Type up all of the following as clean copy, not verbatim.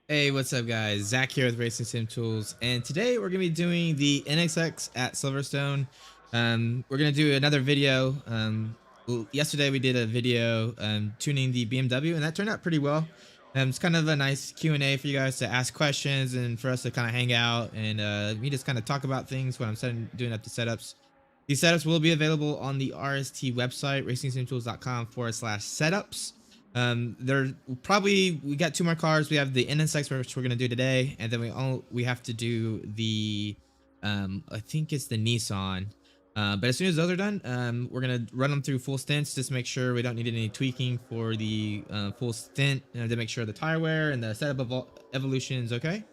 Hey, what's up, guys? Zach here with Racing Sim Tools, and today we're gonna be doing the NSX at Silverstone. We're gonna do another video. Yesterday we did a video tuning the BMW, and that turned out pretty well. It's kind of a nice Q&A for you guys to ask questions and for us to kind of hang out and we just kind of talk about things when I'm doing up the setups. These setups will be available on the RST website, racingsimtools.com/setups. There probably we got two more cars. We have the NSX, which we're gonna do today, and then we have to do the I think it's the Nissan. But as soon as those are done, we're gonna run them through full stints just to make sure we don't need any tweaking for the full stint, to make sure the tire wear and the setup evolution is okay.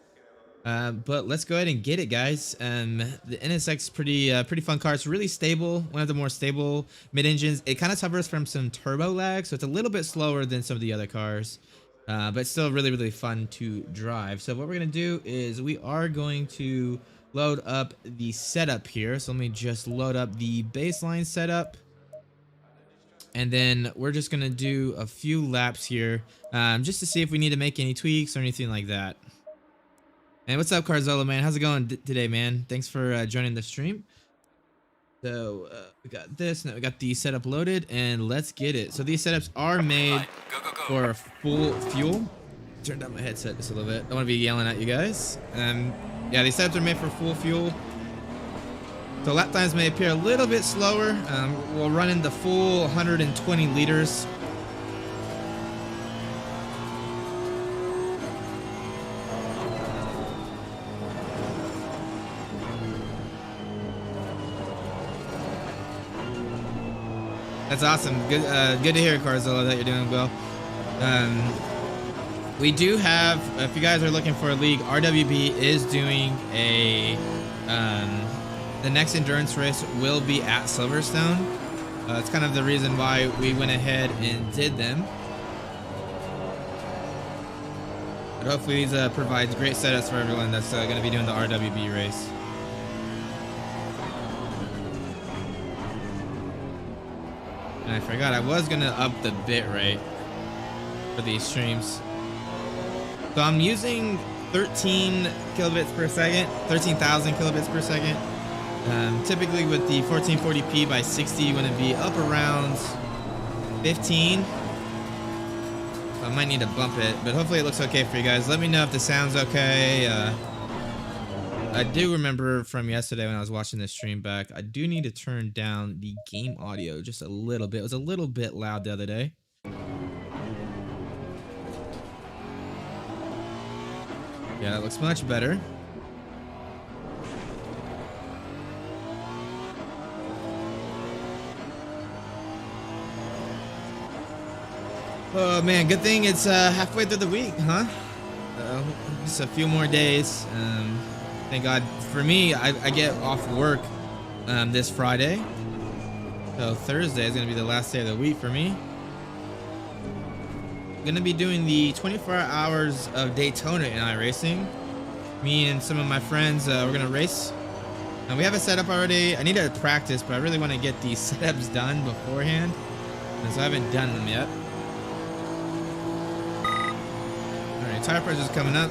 But let's go ahead and get it, guys. The NSX is pretty fun car. It's really stable, one of the more stable mid-engines. It kind of suffers from some turbo lag, so it's a little bit slower than some of the other cars, but still really fun to drive. So what we're gonna do is we are going to load up the setup here. So let me just load up the baseline setup, and then we're just gonna do a few laps here, just to see if we need to make any tweaks or anything like that. And what's up, Carzola, man? How's it going today, man? Thanks for joining the stream. So we got this, now we got the setup loaded, and let's get it. So these setups are made for full fuel. Turn down my headset just a little bit. I don't want to be yelling at you guys. Yeah, these setups are made for full fuel. So lap times may appear a little bit slower. We'll run in the full 120 liters. That's awesome. Good to hear, Carzilla, that you're doing well. We do have, if you guys are looking for a league, RWB is doing a, the next endurance race will be at Silverstone. It's kind of the reason why we went ahead and did them. But hopefully these provides great setups for everyone that's going to be doing the RWB race. And I forgot I was gonna up the bit rate for these streams. So I'm using 13 kilobits per second, 13,000 kilobits per second. Typically with the 1440p by 60, you want to be up around 15. So I might need to bump it, but hopefully it looks okay for you guys. Let me know if the sound's okay. I do remember from yesterday when I was watching this stream back, I do need to turn down the game audio just a little bit. It was a little bit loud the other day. Yeah, that looks much better. Oh man, good thing it's halfway through the week, huh? Just a few more days. Thank God. For me, I get off work this Friday, so Thursday is gonna be the last day of the week for me. I'm gonna be doing the 24 hours of Daytona in iRacing. Me and some of my friends, we're gonna race, and we have a setup already. I need to practice, but I really want to get these setups done beforehand, and so I haven't done them yet. All right, tire pressure's coming up.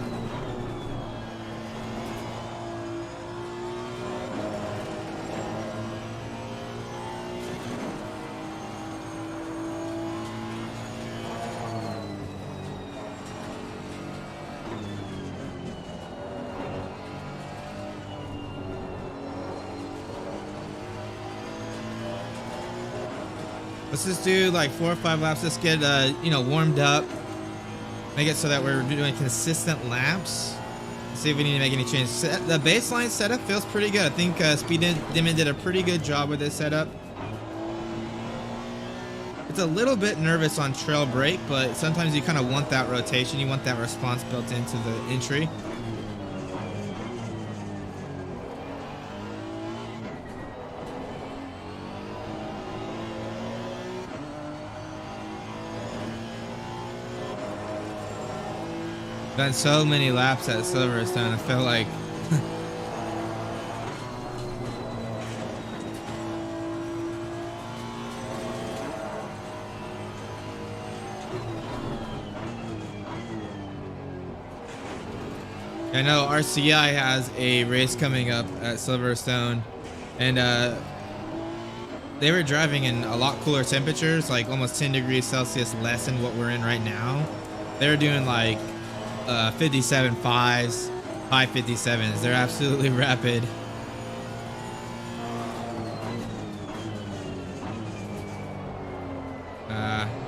Let's just do like 4 or 5 laps. Let's get warmed up. Make it so that we're doing consistent laps. See if we need to make any changes. The baseline setup feels pretty good. I think Speed Demon did a pretty good job with this setup. It's a little bit nervous on trail brake, but sometimes you kind of want that rotation. You want that response built into the entry. Done so many laps at Silverstone, I feel like I know RCI has a race coming up at Silverstone, and they were driving in a lot cooler temperatures, like almost 10 degrees Celsius less than what we're in right now. They were doing like 57 fives, high 57s. They're absolutely rapid.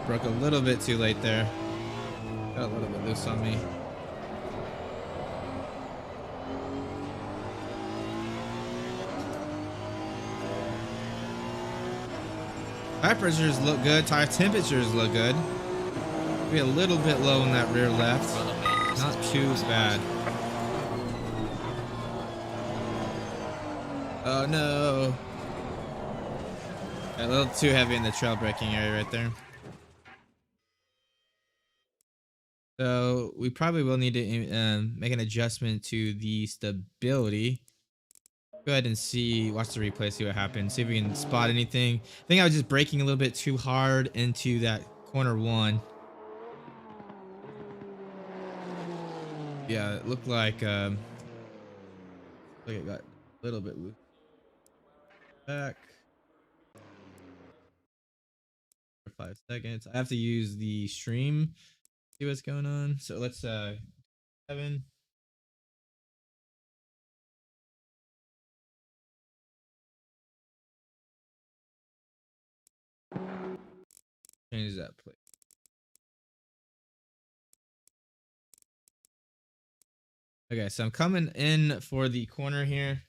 Broke a little bit too late there. Got a little bit loose on me. Tire pressures look good. Tire temperatures look good. Be a little bit low in that rear left. Not too bad. Oh no. A little too heavy in the trail braking area right there. So we probably will need to make an adjustment to the stability. Go ahead and watch the replay, see what happens. See if we can spot anything. I think I was just braking a little bit too hard into that corner one. Yeah, it looked like it got a little bit loose. Back for 5 seconds. I have to use the stream. See what's going on. So let's 7. Change that plate. Okay, so I'm coming in for the corner here.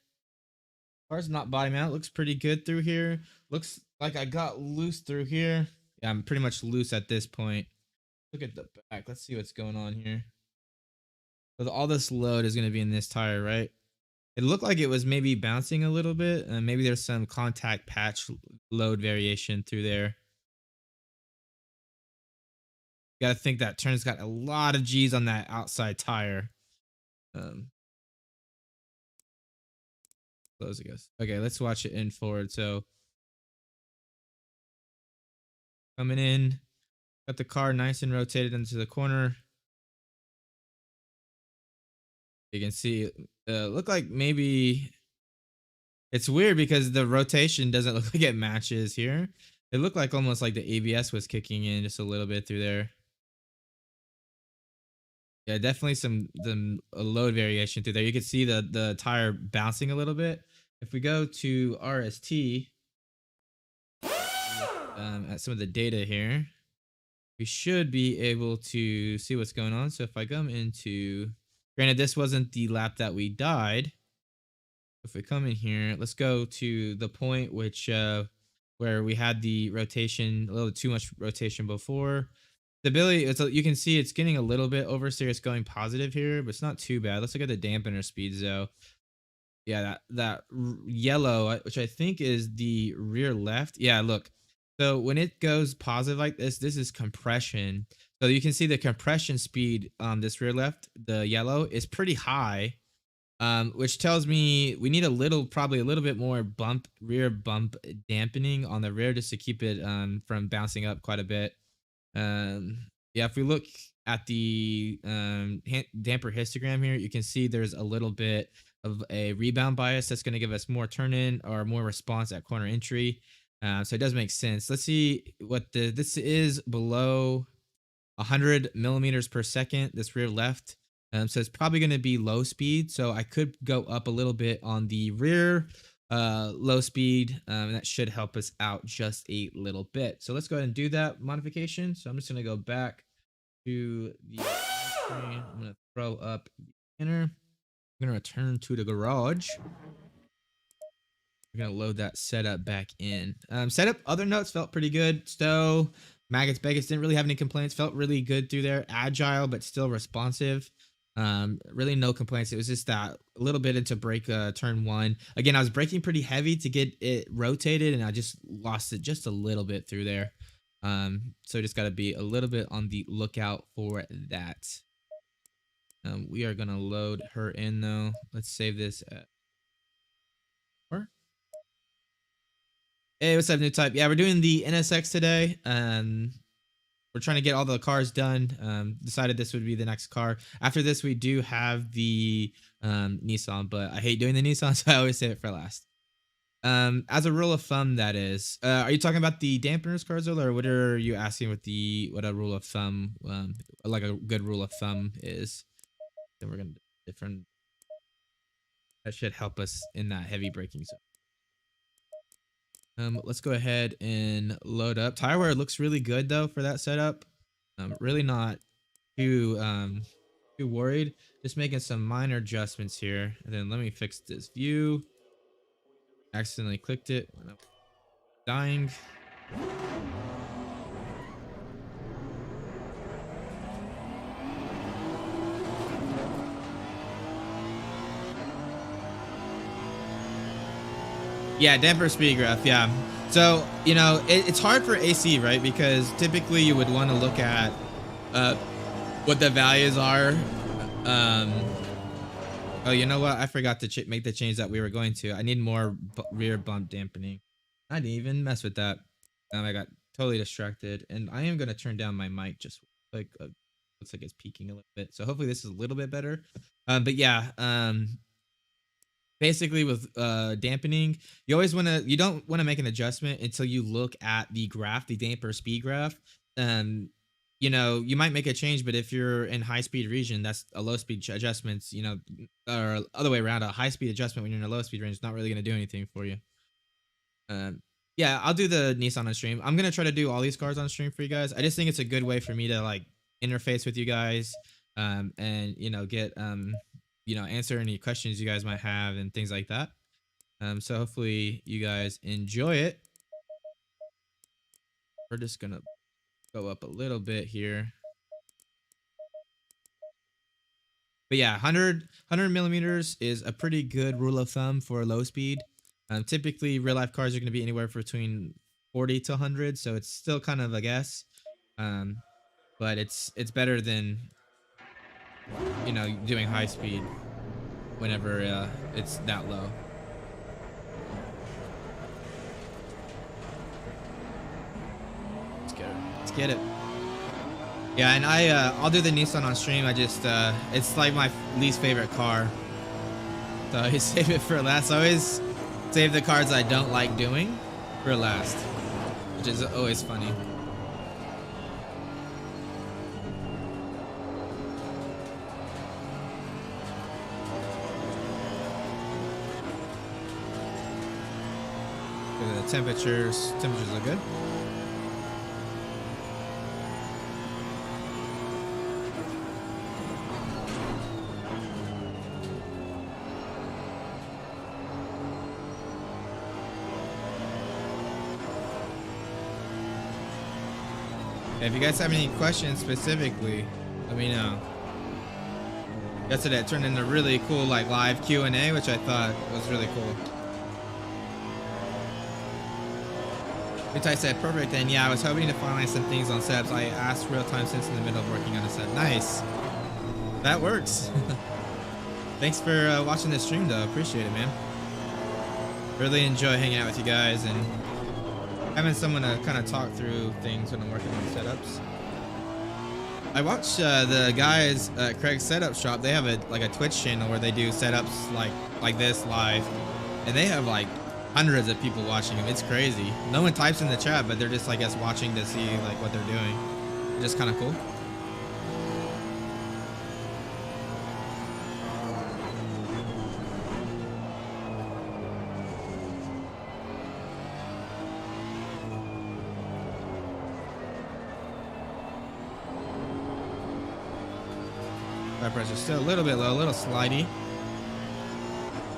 Car's not bottoming out. Looks pretty good through here. Looks like I got loose through here. Yeah, I'm pretty much loose at this point. Look at the back. Let's see what's going on here. So all this load is going to be in this tire, right? It looked like it was maybe bouncing a little bit. And maybe there's some contact patch load variation through there. You got to think that turn's got a lot of G's on that outside tire. Close, I guess. Okay, let's watch it in forward. So coming in, got the car nice and rotated into the corner. You can see look like maybe it's weird because the rotation doesn't look like it matches here. It looked like almost like the ABS was kicking in just a little bit through there. Yeah, definitely some load variation through there. You can see the tire bouncing a little bit. If we go to RST at some of the data here, we should be able to see what's going on. So if I come into, granted, this wasn't the lap that we died. If we come in here, let's go to the point which where we had the rotation, a little too much rotation before. Stability, you can see it's getting a little bit oversteer. It's going positive here, but it's not too bad. Let's look at the dampener speeds though. Yeah, that yellow, which I think is the rear left. Yeah, look. So when it goes positive like this is compression. So you can see the compression speed on this rear left, the yellow, is pretty high. Which tells me we need probably a little bit more rear bump dampening on the rear just to keep it from bouncing up quite a bit. Yeah, if we look at the damper histogram here, you can see there's a little bit of a rebound bias that's going to give us more turn in or more response at corner entry. So it does make sense. Let's see what this is below 100 millimeters per second, this rear left. So it's probably going to be low speed. So I could go up a little bit on the rear low speed. And that should help us out just a little bit. So let's go ahead and do that modification. So I'm just going to go back to the screen. I'm going to throw up the inner. I'm going to return to the garage. We're gonna load that setup back in. Setup, other notes felt pretty good. Stowe, Maggots, Beggets didn't really have any complaints. Felt really good through there. Agile, but still responsive. Really no complaints. It was just that a little bit into brake turn 1. Again, I was braking pretty heavy to get it rotated, and I just lost it just a little bit through there. So just got to be a little bit on the lookout for that. We are gonna load her in though. Let's save this at 4. Hey, what's up, new type? Yeah, we're doing the NSX today. we're trying to get all the cars done. Decided this would be the next car. After this, we do have the Nissan, but I hate doing the Nissan, so I always save it for last. As a rule of thumb, that is. Are you talking about the dampeners, Carzol, or what are you asking? What a rule of thumb, like a good rule of thumb is? Then we're gonna different. That should help us in that heavy braking zone. Let's go ahead and load up. Tire wear looks really good though for that setup. Really not too worried. Just making some minor adjustments here, and then let me fix this view. Accidentally clicked it when I was dying. Yeah, damper speed graph. Yeah. So, you know, it's hard for AC, right? Because typically you would want to look at what the values are. Oh, you know what? I forgot to make the change that we were going to. I need more rear bump dampening. I didn't even mess with that. I got totally distracted. And I am going to turn down my mic just like, looks like it's peaking a little bit. So hopefully this is a little bit better. But yeah, basically with dampening, you don't want to make an adjustment until you look at the graph, the damper speed graph. You know, you might make a change, but if you're in high speed region, that's a low speed adjustments, you know, or other way around, a high speed adjustment when you're in a low speed range is not really going to do anything for you. Yeah, I'll do the Nissan on stream. I'm going to try to do all these cars on stream for you guys. I just think it's a good way for me to like interface with you guys, and, you know, get, you know, answer any questions you guys might have and things like that. So hopefully you guys enjoy it. We're just going to go up a little bit here. But yeah, 100 millimeters is a pretty good rule of thumb for low speed. Typically real life cars are going to be anywhere between 40 to 100, so it's still kind of a guess. But it's better than, you know, doing high speed whenever it's that low. Let's get it. Yeah, and I'll do the Nissan on stream. I just it's like my least favorite car, so I save it for last. I always save the cars I don't like doing for last, which is always funny. The temperatures look good. If you guys have any questions specifically, let me know. Yesterday it turned into really cool like live Q&A, which I thought was really cool. Vitai said, perfect, and yeah, I was hoping to finalize some things on setups. I asked real time since in the middle of working on a set. Nice. That works. Thanks for watching this stream though. Appreciate it, man. Really enjoy hanging out with you guys and having someone to kind of talk through things when I'm working on setups. I watched the guys at Craig's setup shop. They have a Twitch channel where they do setups like this live, and they have like hundreds of people watching them. It's crazy. No one types in the chat, but they're just like us watching to see like what they're doing. Just kind of cool. Tire pressure still a little bit low, a little slidey.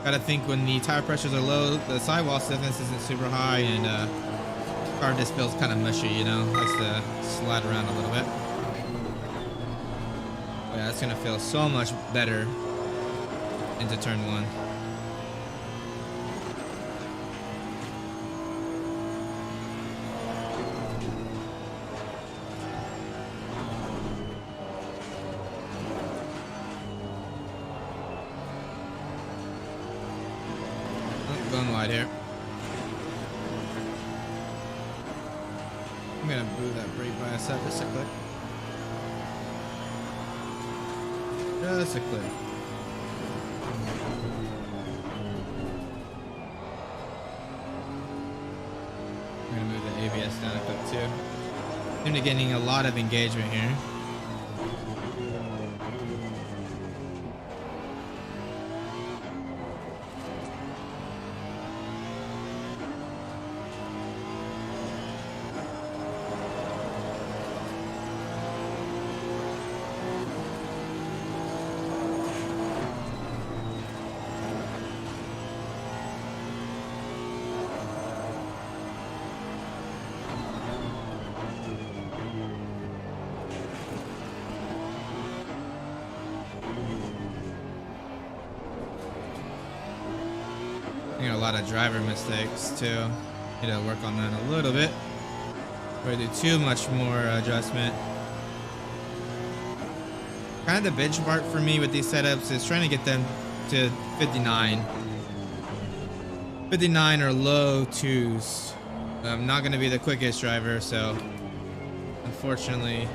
Gotta think when the tire pressures are low, the sidewall stiffness isn't super high, and car just feels kind of mushy, you know, likes to slide around a little bit. But yeah, it's gonna feel so much better into turn one. Going wide here. I'm gonna move that brake bias up just a click. Just a click. I'm gonna move the ABS down a click too. Seem to be getting a lot of engagement here. A lot of driver mistakes too. Need to work on that a little bit. Or do too much more adjustment. Kind of the benchmark for me with these setups is trying to get them to 59. 59 or low twos. I'm not going to be the quickest driver, so unfortunately.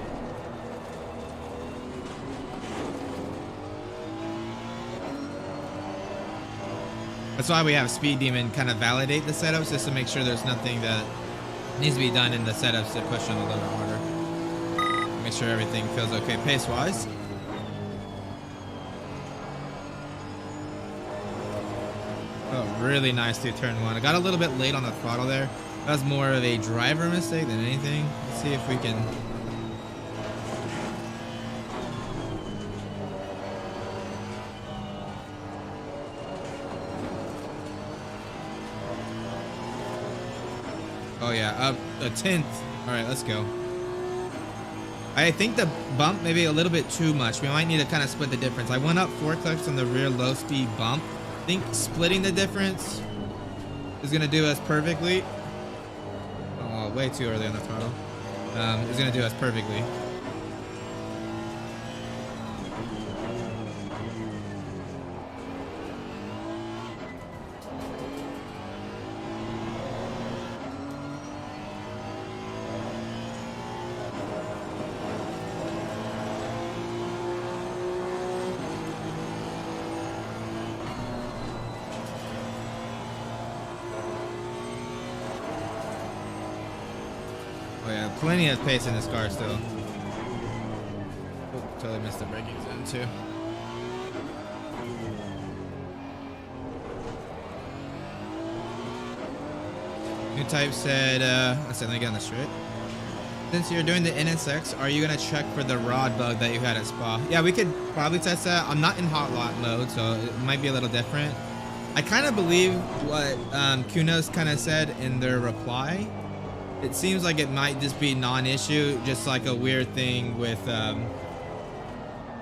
That's why we have Speed Demon kind of validate the setups, just to make sure there's nothing that needs to be done in the setups to push them a little bit harder. Make sure everything feels okay pace-wise. Oh, really nice through turn one. I got a little bit late on the throttle there. That was more of a driver mistake than anything. Let's see if we can... Oh yeah, up a tenth. All right, let's go. I think the bump maybe a little bit too much. We might need to kind of split the difference. I went up 4 clicks on the rear low speed bump. I think splitting the difference is gonna do us perfectly. Oh, way too early on the throttle. Is gonna do us perfectly. Oh yeah, plenty of pace in this car still. Oh, totally missed the braking zone too. New type said, let's see, let me get on the straight. Since you're doing the NSX, are you gonna check for the rod bug that you had at Spa? Yeah, we could probably test that. I'm not in hot lot mode, so it might be a little different. I kind of believe what Kunos kind of said in their reply. It seems like it might just be non-issue, just like a weird thing with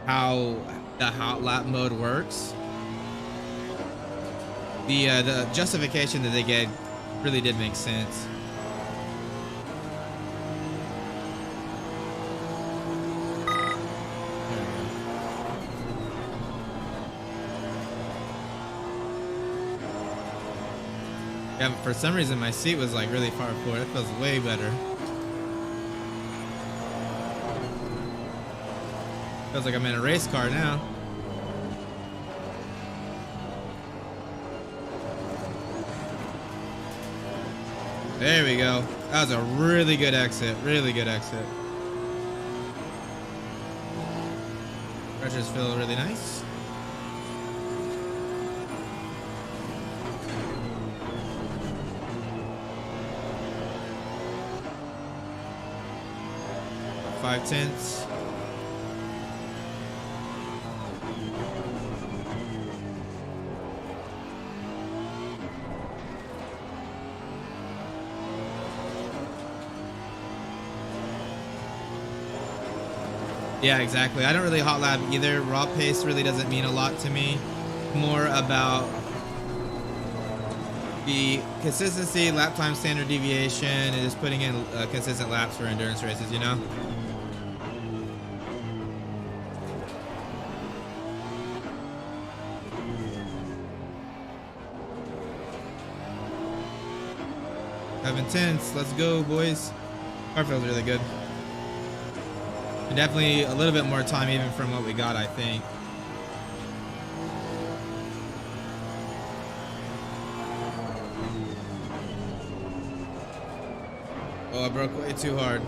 how the hot lap mode works. The justification that they gave really did make sense. Yeah, but for some reason my seat was like really far forward. It feels way better. Feels like I'm in a race car now. There we go. That was a really good exit. Really good exit. Pressures feel really nice. Five tenths. Yeah, exactly. I don't really hot lap either. Raw pace really doesn't mean a lot to me. More about the consistency, lap time standard deviation, and just putting in consistent laps for endurance races, you know? Have intense. Let's go, boys. Car feels really good. And definitely a little bit more time even from what we got, I think. Oh, I broke way too hard.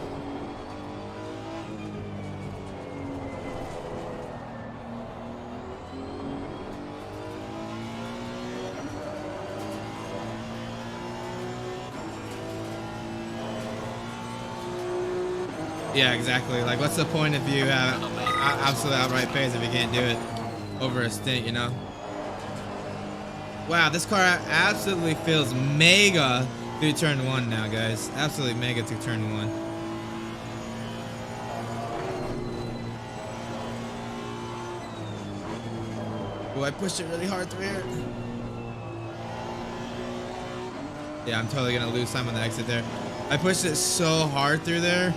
Yeah, exactly. Like, what's the point if you have absolute outright pace if you can't do it over a stint, you know? Wow, this car absolutely feels mega through turn one now, guys. Absolutely mega through turn one. Oh, I pushed it really hard through here. Yeah, I'm totally gonna lose time on the exit there. I pushed it so hard through there.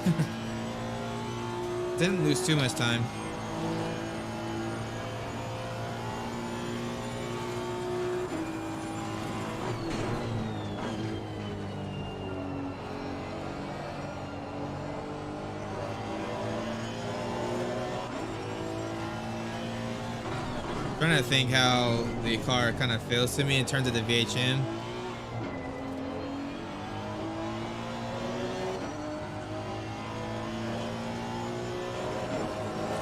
Didn't lose too much time. Trying to think how the car kind of feels to me in terms of the VHM.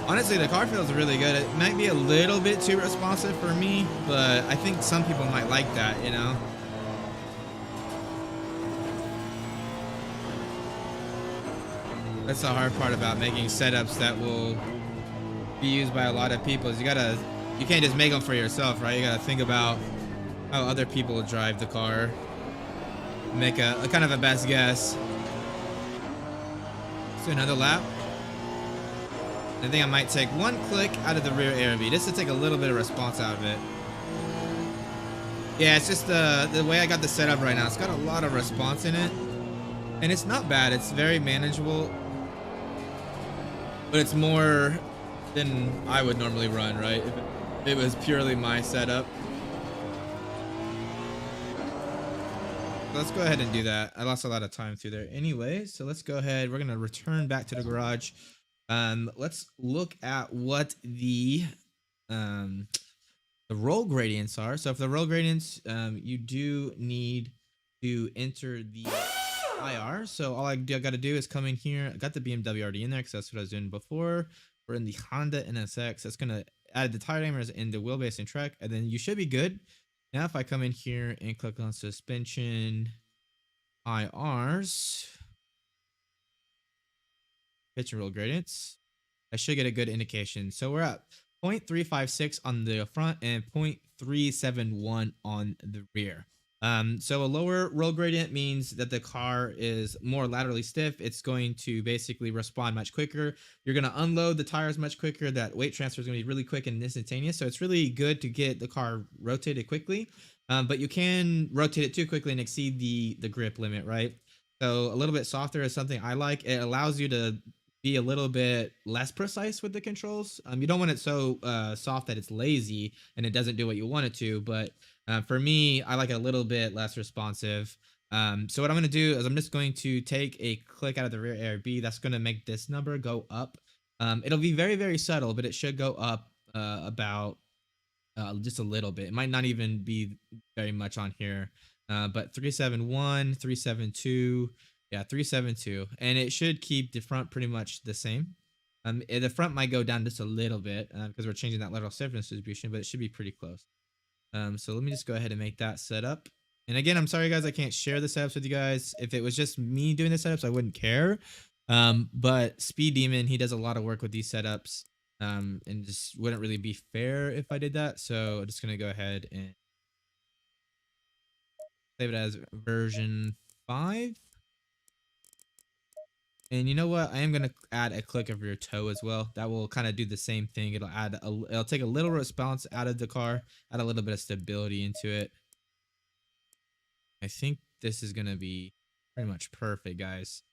Honestly, the car feels really good. It might be a little bit too responsive for me, but I think some people might like that, you know? That's the hard part about making setups that will be used by a lot of people is you can't just make them for yourself, right? You gotta think about how other people drive the car, make a kind of a best guess. Let's do another lap. I think I might take one click out of the rear ARB just to take a little bit of response out of it. Yeah, it's just the way I got the setup right now. It's got a lot of response in it, and it's not bad. It's very manageable, but it's more than I would normally run, right? If it was purely my setup. So let's go ahead and do that. I lost a lot of time through there anyway, so let's go ahead. We're gonna return back to the garage. Let's look at what um the roll gradients are. So for the roll gradients, you do need to enter the IR. So all I got to do is come in here. I got the BMW already in there because that's what I was doing before. We're in the Honda NSX. That's gonna add the tire dampers in the wheelbase and track, and then you should be good. Now if I come in here and click on suspension IRs, pitch and roll gradients, I should get a good indication. So we're at 0.356 on the front and 0.371 on the rear. So a lower roll gradient means that the car is more laterally stiff. It's going to basically respond much quicker. You're going to unload the tires much quicker. That weight transfer is going to be really quick and instantaneous. So it's really good to get the car rotated quickly. But you can rotate it too quickly and exceed the grip limit, right? So a little bit softer is something I like. It allows you to be a little bit less precise with the controls. You don't want it so soft that it's lazy and it doesn't do what you want it to. But for me, I like it a little bit less responsive. So what I'm going to do is I'm just going to take a click out of the rear ARB. That's going to make this number go up. It'll be very, very subtle, but it should go up about just a little bit. It might not even be very much on here. But 371, 372, yeah, 372. And it should keep the front pretty much the same. The front might go down just a little bit because we're changing that lateral stiffness distribution, but it should be pretty close. So let me just go ahead and make that setup. And again, I'm sorry guys, I can't share the setups with you guys. If it was just me doing the setups, I wouldn't care. But Speed Demon, he does a lot of work with these setups. And just wouldn't really be fair if I did that. So I'm just gonna go ahead and save it as version 5. And you know what? I am gonna add a click of your toe as well. That will kind of do the same thing. It'll take a little response out of the car, add a little bit of stability into it. I think this is gonna be pretty much perfect, guys.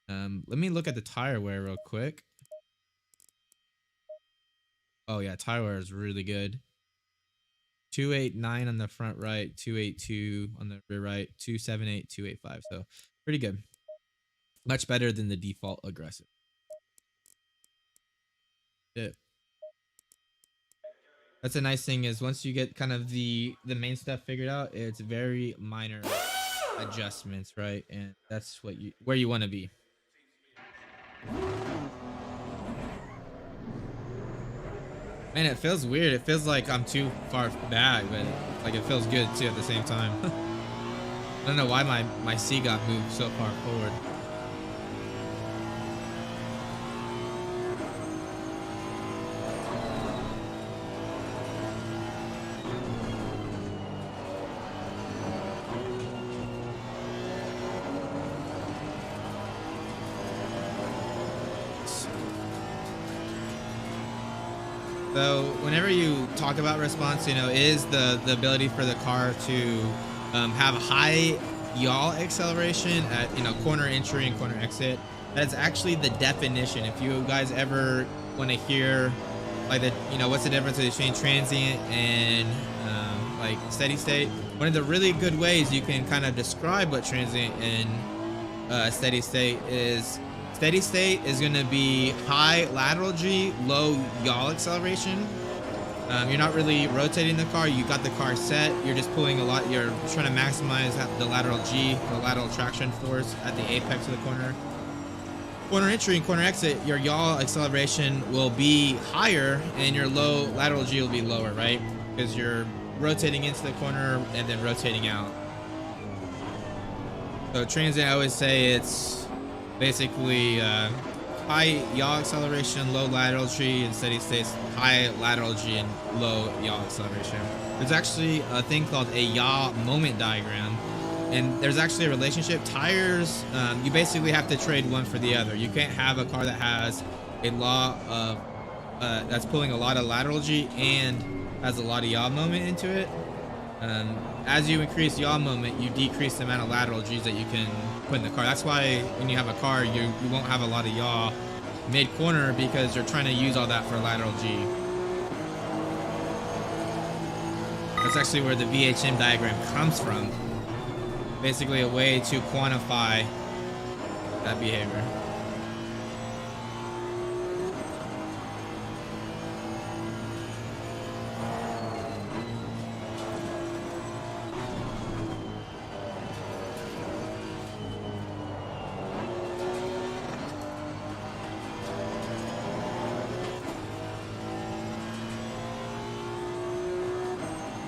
Let me look at the tire wear real quick. Oh yeah, tire wear is really good. 289 on the front right, 282 on the rear right, 278, 285. So pretty good. Much better than the default aggressive. Yeah. That's a nice thing is once you get kind of the main stuff figured out, it's very minor adjustments, right? And that's what you where you want to be. Man, it feels weird. It feels like I'm too far back, but like it feels good too at the same time. I don't know why my seat got moved so far forward. So whenever you talk about response, is the ability for the car to have a high yaw acceleration at corner entry and corner exit. That's actually the definition. If you guys ever want to hear like what's the difference between transient and like steady state, one of the really good ways you can kind of describe what transient and steady state is. Steady state is going to be high lateral G, low yaw acceleration. You're not really rotating the car. You got the car set. You're just pulling a lot. You're trying to maximize the lateral G, the lateral traction force at the apex of the corner. Corner entry and corner exit, your yaw acceleration will be higher and your low lateral G will be lower, right? Because you're rotating into the corner and then rotating out. So transient, I always say it's basically high yaw acceleration, low lateral G, and steady states high lateral G and low yaw acceleration. There's actually a thing called a yaw moment diagram, and there's actually a relationship. Tires, you basically have to trade one for the other. You can't have a car that has a lot of that's pulling a lot of lateral G and has a lot of yaw moment into it. As you increase yaw moment, you decrease the amount of lateral G's that you can put in the car. That's why when you have a car, you won't have a lot of yaw mid-corner because you're trying to use all that for lateral G. That's actually where the VHM diagram comes from. Basically a way to quantify that behavior.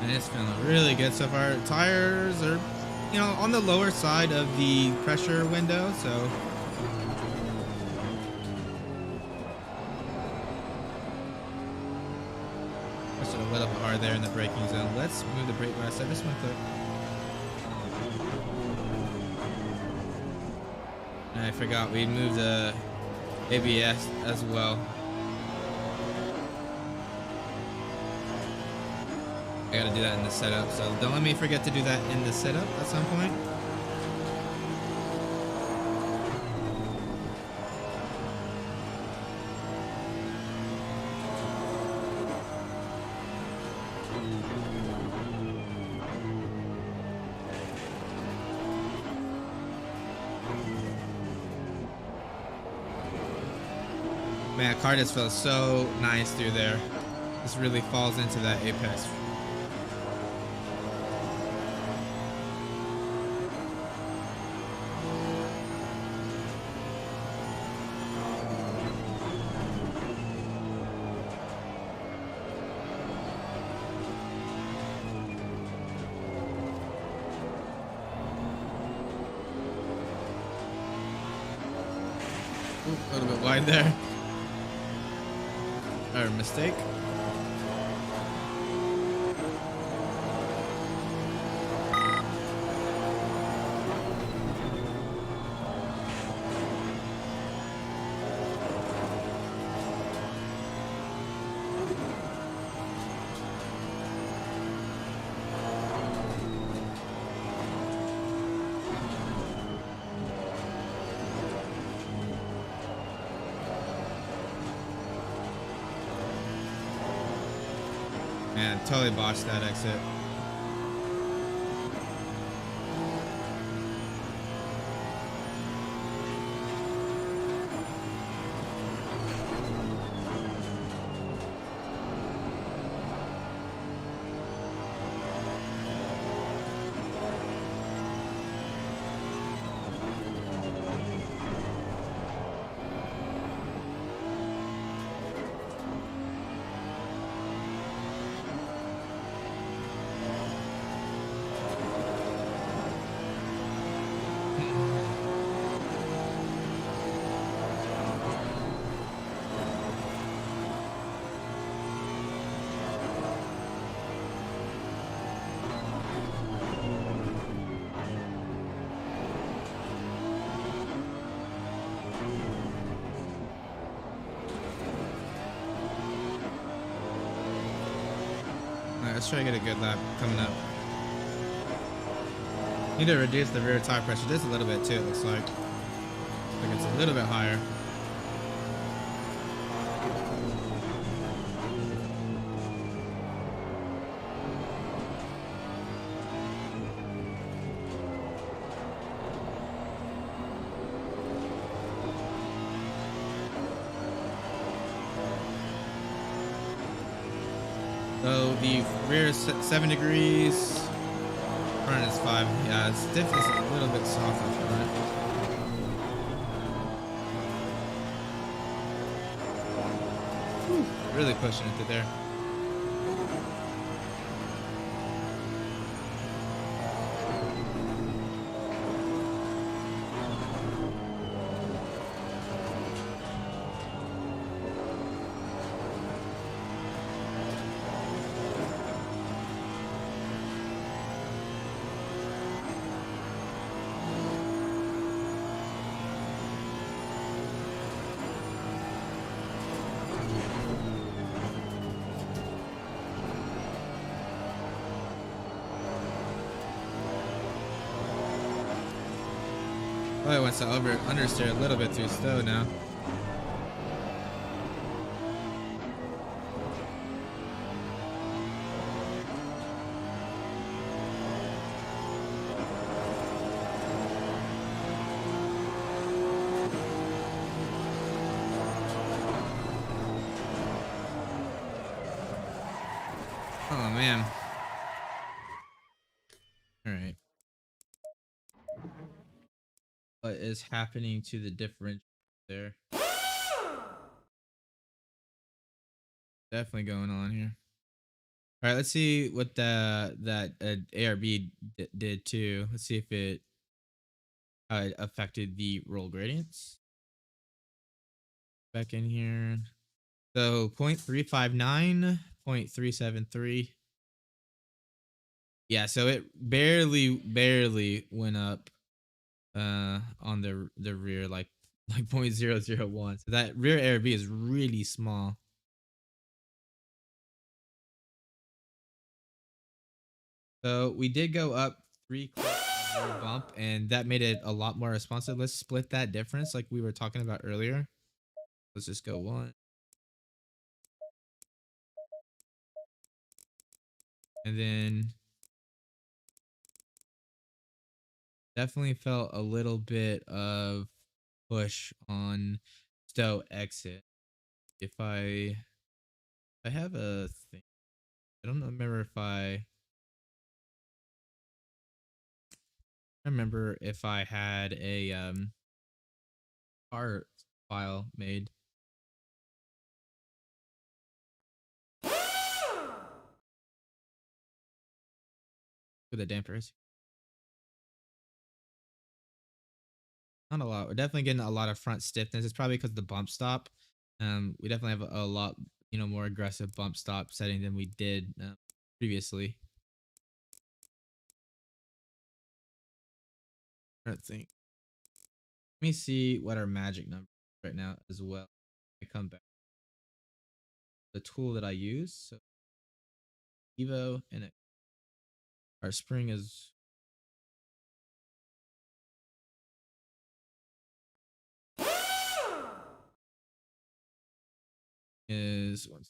And it's feeling really good so far. Tires are, on the lower side of the pressure window, so pushed it a little bit hard there in the braking zone. Let's move the brake rest. I just went quick. And I forgot we moved the ABS as well. I gotta do that in the setup, so don't let me forget to do that in the setup at some point. Man, car just feels so nice through there. This really falls into that apex. A little bit wide there. Or mistake. Man, totally botched that exit. Alright, let's try to get a good lap coming up. Need to reduce the rear tire pressure just a little bit too, it looks like. Like it's a little bit higher. So the rear is 7 degrees, front is 5. Yeah, stiffness is a little bit soft up front. Whew, really pushing it through there. Probably wants to understeer a little bit too slow now. Oh man. All right. What is happening to the differential there? Definitely going on here. All right, let's see what that ARB did too. Let's see if it affected the roll gradients. Back in here. So 0.359, 0.373. Yeah, so it barely went up on the rear like 0.001. So that rear ARB is really small. So we did go up 3 clicks on the rear bump, and that made it a lot more responsive. Let's split that difference like we were talking about earlier. Let's just go 1. And then definitely felt a little bit of push on stow exit. If I have a thing, I don't remember if I had a art file made with the dampers. Not a lot. We're definitely getting a lot of front stiffness. It's probably because the bump stop. We definitely have a lot, more aggressive bump stop setting than we did previously. I don't think. Let me see what our magic number is right now as well. I come back. The tool that I use. So Evo and our spring is one.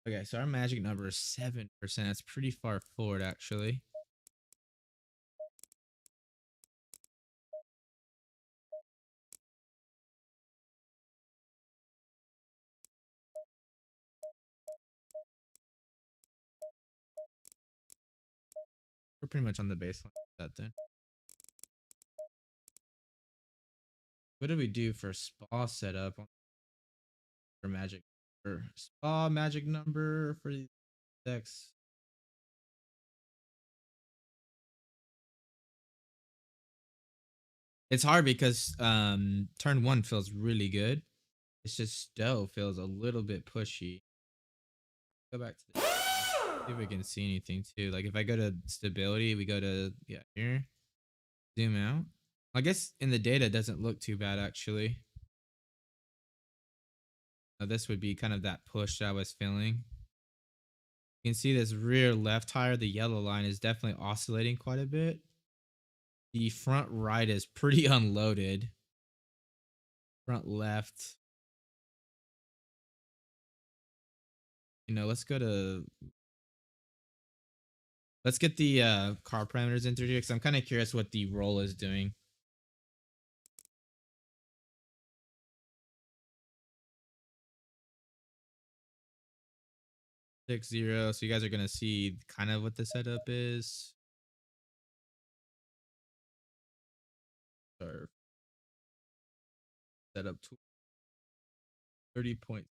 Okay, so our magic number is 7%. That's pretty far forward, actually. We're pretty much on the baseline of that then. What did we do for spa setup for magic? For spa magic number for the decks? It's hard because turn 1 feels really good. It's just stow feels a little bit pushy. Go back to the see if we can see anything too. Like if I go to stability, we go to here, zoom out. I guess in the data it doesn't look too bad actually. This would be kind of that push that I was feeling. You can see this rear left tire, the yellow line is definitely oscillating quite a bit. The front right is pretty unloaded. Front left. Let's get the car parameters entered here because I'm kind of curious what the roll is doing. 6-0. So you guys are gonna see kind of what the setup is. Or setup to 30 point.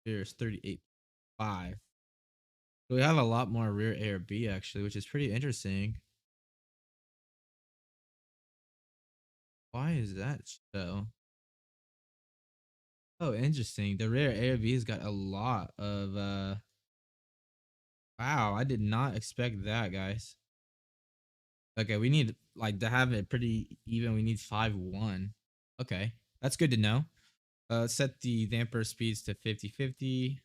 Here's 38.5. So we have a lot more rear ARB actually, which is pretty interesting. Why is that so? Oh, interesting. The rear ARB's got a lot of wow, I did not expect that, guys. Okay, we need like to have it pretty even. We need 5.1. Okay, that's good to know. Set the damper speeds to 50/50.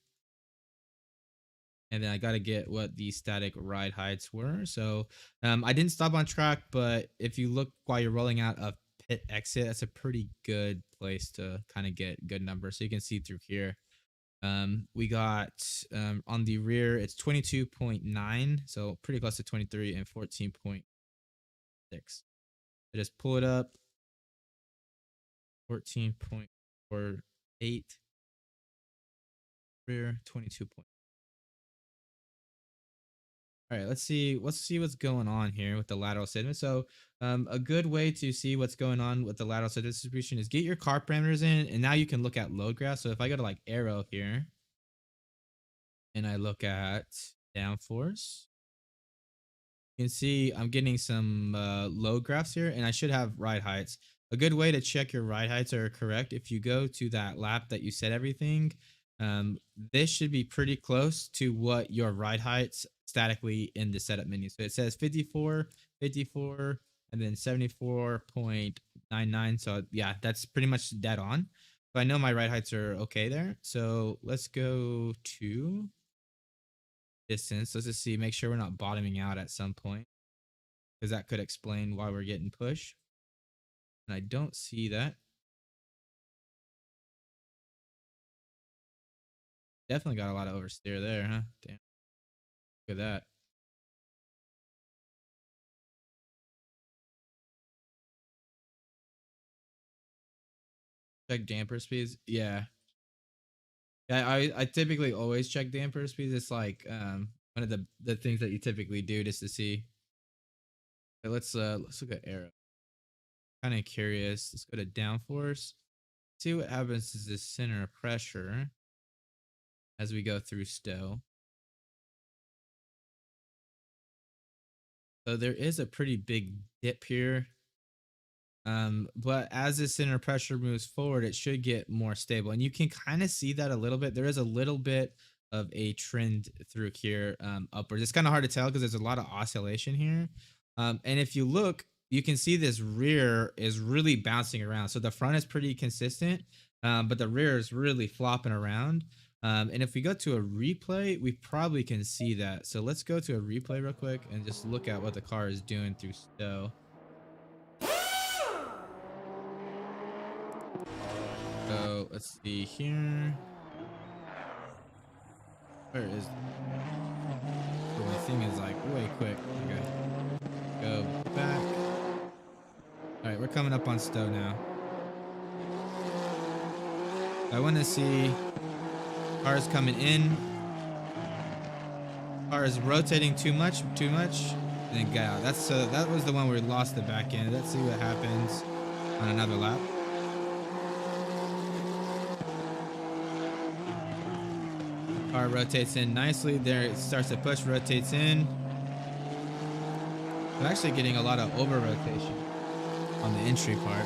And then I got to get what the static ride heights were. So I didn't stop on track, but if you look while you're rolling out a pit exit, that's a pretty good place to kind of get good numbers. So you can see through here. We got on the rear, it's 22.9, so pretty close to 23, and 14.6. So just pull it up. 14.48. Rear 22. All right, let's see what's going on here with the lateral sediment. So a good way to see what's going on with the lateral sediment distribution is get your car parameters in, and now you can look at load graph. So if I go to like arrow here and I look at downforce, you can see I'm getting some load graphs here, and I should have ride heights. A good way to check your ride heights are correct, if you go to that lap that you set everything, this should be pretty close to what your ride heights statically in the setup menu. So it says 54, 54, and then 74.99. So yeah, that's pretty much dead on. So I know my ride heights are okay there. So let's go to distance. Let's just see, make sure we're not bottoming out at some point, because that could explain why we're getting pushed. And I don't see that. Definitely got a lot of oversteer there, huh? Damn. Look at that. Check damper speeds. Yeah. Yeah, I typically always check damper speeds. It's like one of the things that you typically do just to see. But let's look at arrow. Kind of curious. Let's go to downforce. See what happens to this center of pressure as we go through stow. So there is a pretty big dip here. But as the center pressure moves forward, it should get more stable, and you can kind of see that a little bit. There is a little bit of a trend through here upwards. It's kind of hard to tell because there's a lot of oscillation here. And if you look, you can see this rear is really bouncing around. So the front is pretty consistent, but the rear is really flopping around. And if we go to a replay, we probably can see that. So let's go to a replay real quick and just look at what the car is doing through stow. So let's see here. Where is my thing is like way quick. Okay. Go back. All right, we're coming up on stow now. I want to see cars coming in. Car is rotating too much, and then get out. That was the one where we lost the back end. Let's see what happens on another lap. Car rotates in nicely. There it starts to push, rotates in. I'm actually getting a lot of over rotation on the entry part.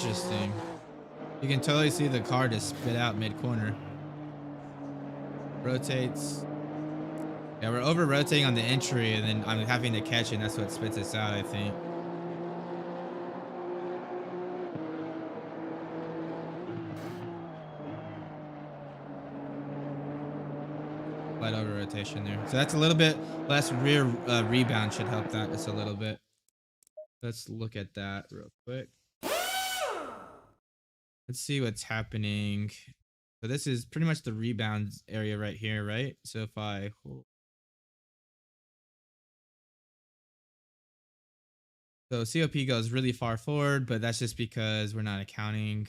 Interesting. You can totally see the car just spit out mid corner. Rotates. Yeah, we're over rotating on the entry, and then I'm having to catch it, and that's what spits us out, I think. Slight over rotation there. So that's a little bit less rear rebound should help that just a little bit. Let's look at that real quick. Let's see what's happening. So this is pretty much the rebound area right here, right? So if I hold. So COP goes really far forward, but that's just because we're not accounting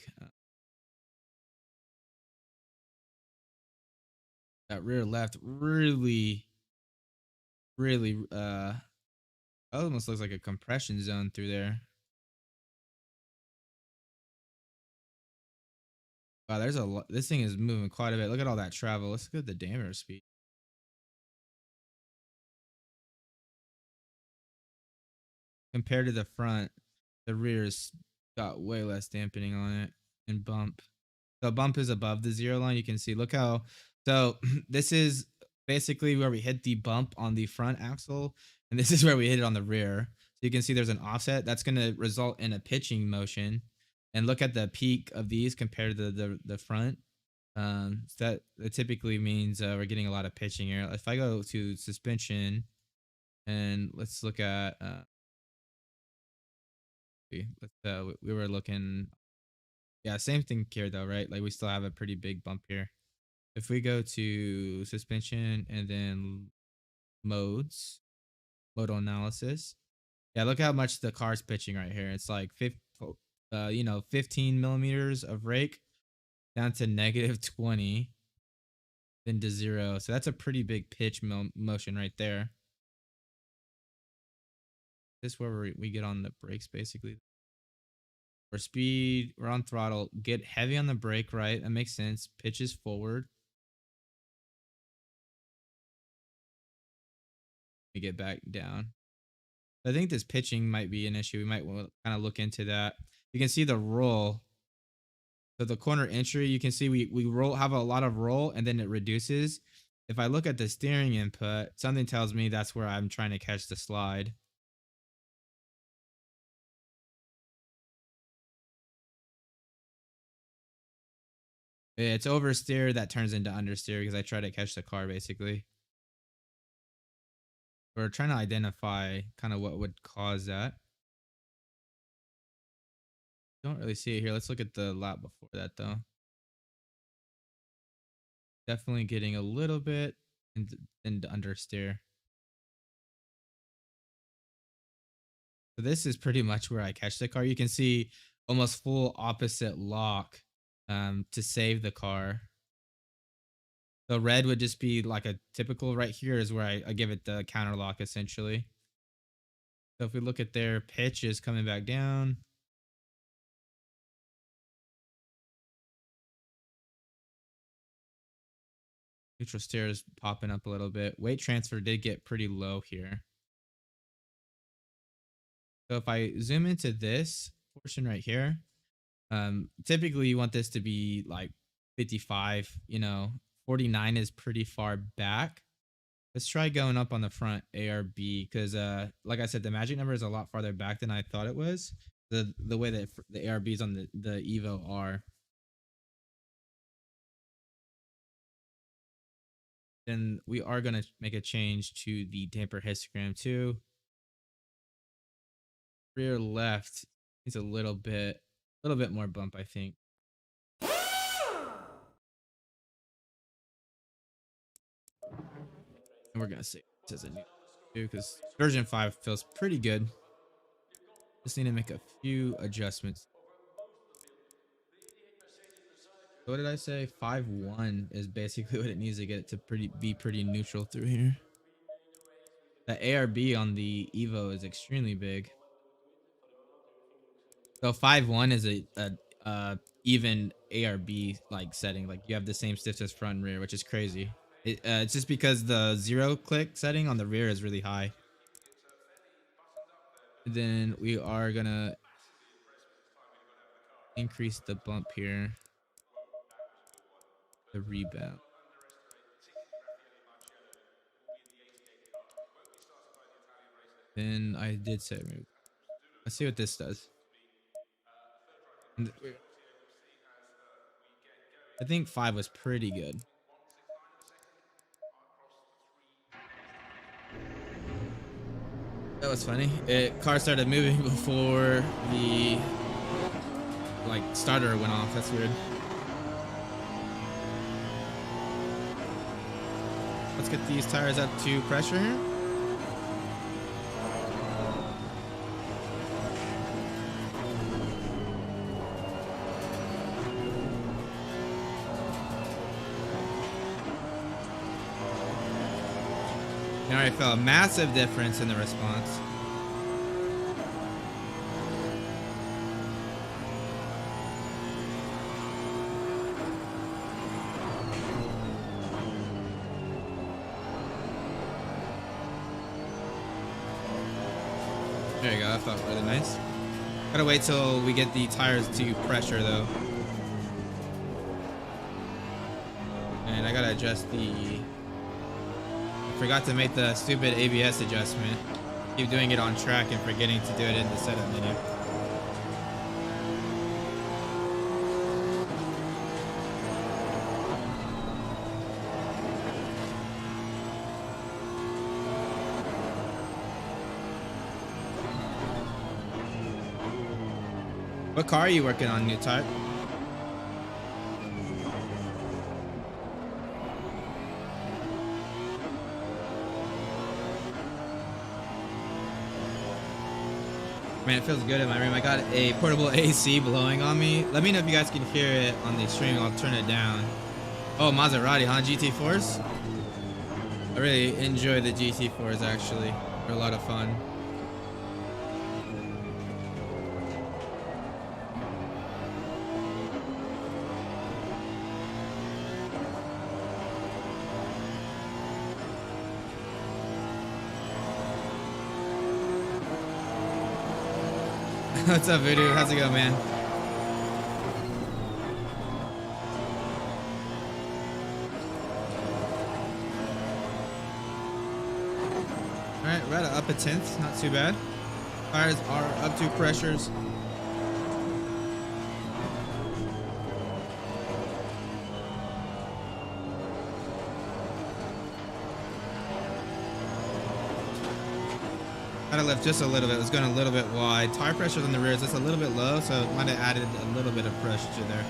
that rear left really almost looks like a compression zone through there. Wow, there's a lot. This thing is moving quite a bit. Look at all that travel. Let's look at the damper speed compared to the front. The rear's got way less dampening on it and bump. The bump is above the zero line. You can see. Look how. So this is basically where we hit the bump on the front axle, and this is where we hit it on the rear. So you can see there's an offset that's going to result in a pitching motion. And look at the peak of these compared to the front. So that typically means we're getting a lot of pitching here. If I go to suspension and let's look at we were looking, yeah, same thing here though, right? Like we still have a pretty big bump here. If we go to suspension and then modal analysis, yeah, look how much the car's pitching right here. It's like 15 millimeters of rake down to negative 20, then to zero. So that's a pretty big pitch motion right there. This is where we get on the brakes basically. For speed, we're on throttle. Get heavy on the brake, right? That makes sense. Pitches forward. We get back down. I think this pitching might be an issue. We might want to kind of look into that. You can see the roll. So the corner entry, you can see we roll have a lot of roll and then it reduces. If I look at the steering input, something tells me that's where I'm trying to catch the slide. It's oversteer that turns into understeer because I try to catch the car basically. We're trying to identify kind of what would cause that. Don't really see it here. Let's look at the lap before that though. Definitely getting a little bit into understeer. So this is pretty much where I catch the car. You can see almost full opposite lock to save the car. So red would just be like a typical right here is where I give it the counter lock essentially. So if we look at their pitch is coming back down. Neutral steer is popping up a little bit. Weight transfer did get pretty low here. So if I zoom into this portion right here, typically you want this to be like 55, 49 is pretty far back. Let's try going up on the front ARB because like I said, the magic number is a lot farther back than I thought it was. The way that the ARBs on the Evo are. Then we are going to make a change to the damper histogram too. Rear left is a little bit more bump, I think. And we're gonna say it as a new too because version 5 feels pretty good. Just need to make a few adjustments. So what did I say? 5.1 is basically what it needs to get it to be pretty neutral through here. The ARB on the Evo is extremely big. So 5.1 is a even ARB like setting. Like you have the same stiffness front and rear, which is crazy. It's just because the zero click setting on the rear is really high. Then we are gonna increase the bump here. The rebound. Then I did say move. Let's see what this does. I think 5 was pretty good. That was funny. Car started moving before the starter went off. That's weird. Let's get these tires up to pressure here. I already felt a massive difference in the response. There you go, that felt really nice. Gotta wait till we get the tires to pressure though. And I gotta adjust I forgot to make the stupid ABS adjustment. Keep doing it on track and forgetting to do it in the setup menu. What car are you working on, new type? Man, it feels good in my room. I got a portable AC blowing on me. Let me know if you guys can hear it on the stream. I'll turn it down. Oh, Maserati, huh? GT4s? I really enjoy the GT4s, actually. They're a lot of fun. What's up, Voodoo? How's it going, man? Alright, we're at up a 10th. Not too bad. Tires are up to pressures. Gotta lift just a little bit. It was going a little bit wide. Tire pressure on the rear is just a little bit low, so it might have added a little bit of pressure there.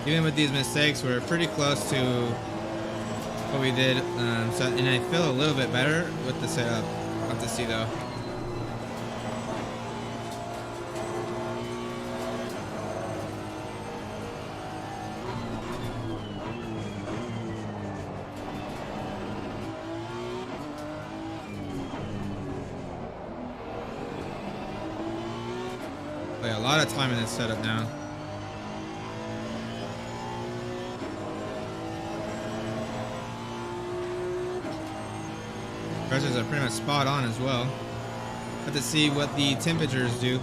Even with these mistakes, we're pretty close to what we did. And I feel a little bit better with the setup. I'll have to see though. Play a lot of time in this setup now. Pressures are pretty much spot on as well. Have to see what the temperatures do.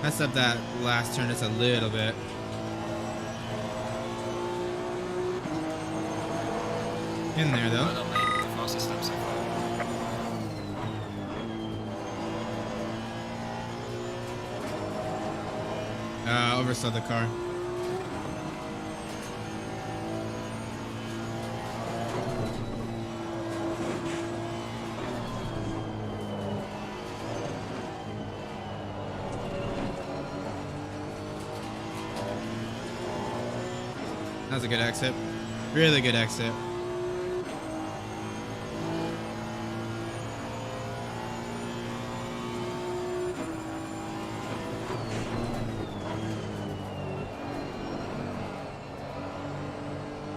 Messed up that last turn just a little bit. In there though. Oversaw the car. That was a good exit. Really good exit.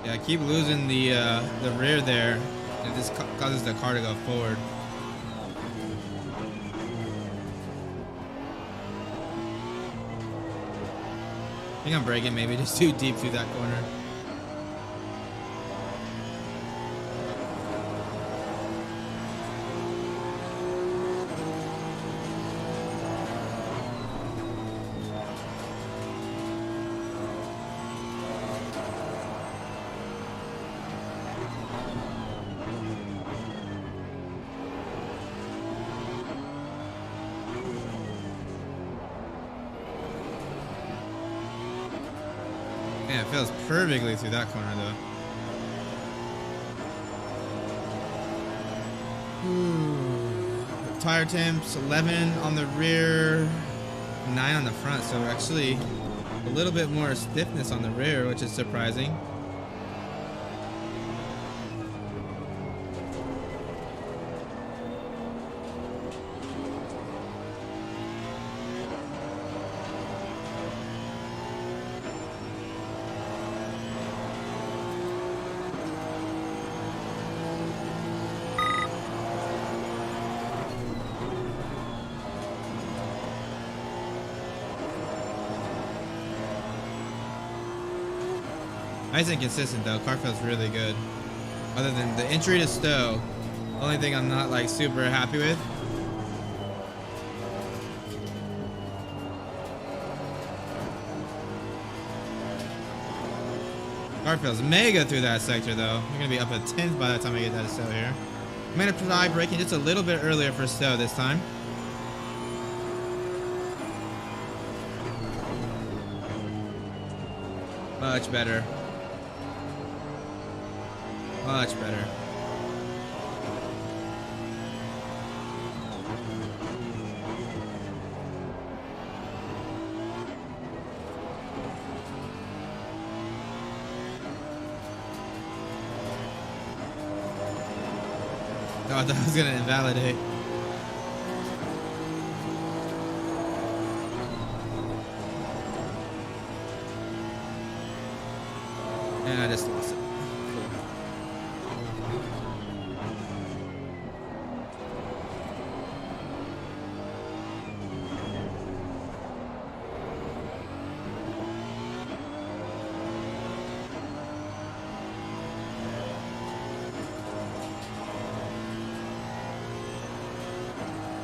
Yeah, I keep losing the rear there. It just causes the car to go forward. I think I'm braking maybe just too deep through that corner. Man, it feels perfectly through that corner though. Ooh. Tire temps 11 on the rear, 9 on the front. So actually a little bit more stiffness on the rear, which is surprising. Nice and consistent though. Car feels really good. Other than the entry to stow, only thing I'm not like super happy with. Car feels mega through that sector though. I'm gonna be up a 10th by the time I get that to stow here. I'm gonna try braking just a little bit earlier for stow this time. Much better. Much better. Oh, I thought I was gonna invalidate. And I just lost it.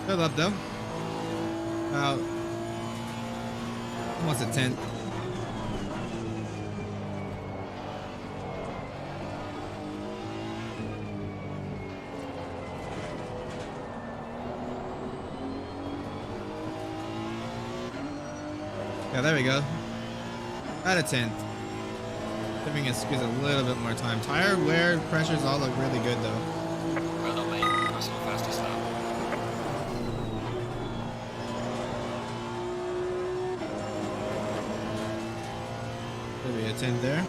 Fill up though. About almost a 10th. Yeah, there we go. About a 10th. Giving us squeeze a little bit more time. Tire wear pressures all look really good though. Well done, mate. That's our fastest lap. Maybe a 10 there.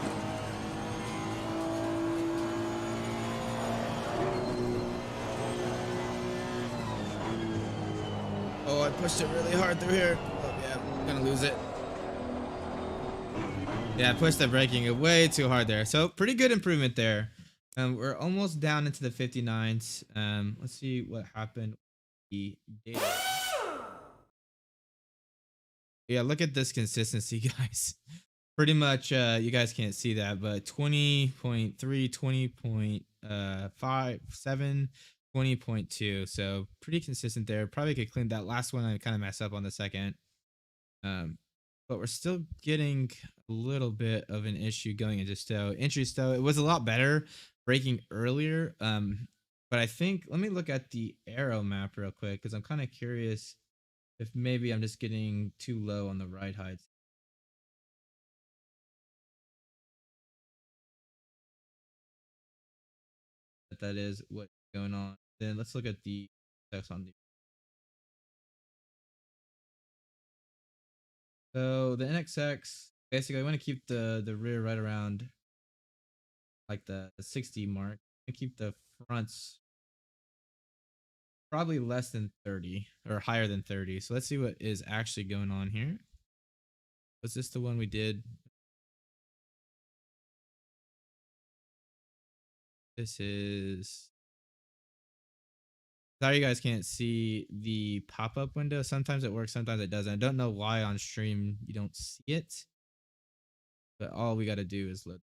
Oh, I pushed it really hard through here. Oh yeah, I'm gonna lose it. Yeah, I pushed the braking way too hard there. So pretty good improvement there. We're almost down into the 59s. Let's see what happened. The data. Yeah, look at this consistency, guys. Pretty much, you guys can't see that, but 20.3, 20.57, 20.2. So pretty consistent there. Probably could clean that last one. I kind of messed up on the second. But we're still getting a little bit of an issue going into stow. Entry stow, it was a lot better braking earlier. But I think, let me look at the arrow map real quick because I'm kind of curious if maybe I'm just getting too low on the ride heights. That is what's going on. Then let's look at the text on the. So the NXX, basically I want to keep the rear right around like the 60 mark. I keep the fronts probably less than 30 or higher than 30. So let's see what is actually going on here. Was this the one we did? This is sorry you guys can't see the pop-up window. Sometimes it works, sometimes it doesn't. I don't know why on stream you don't see it, but all we got to do is look.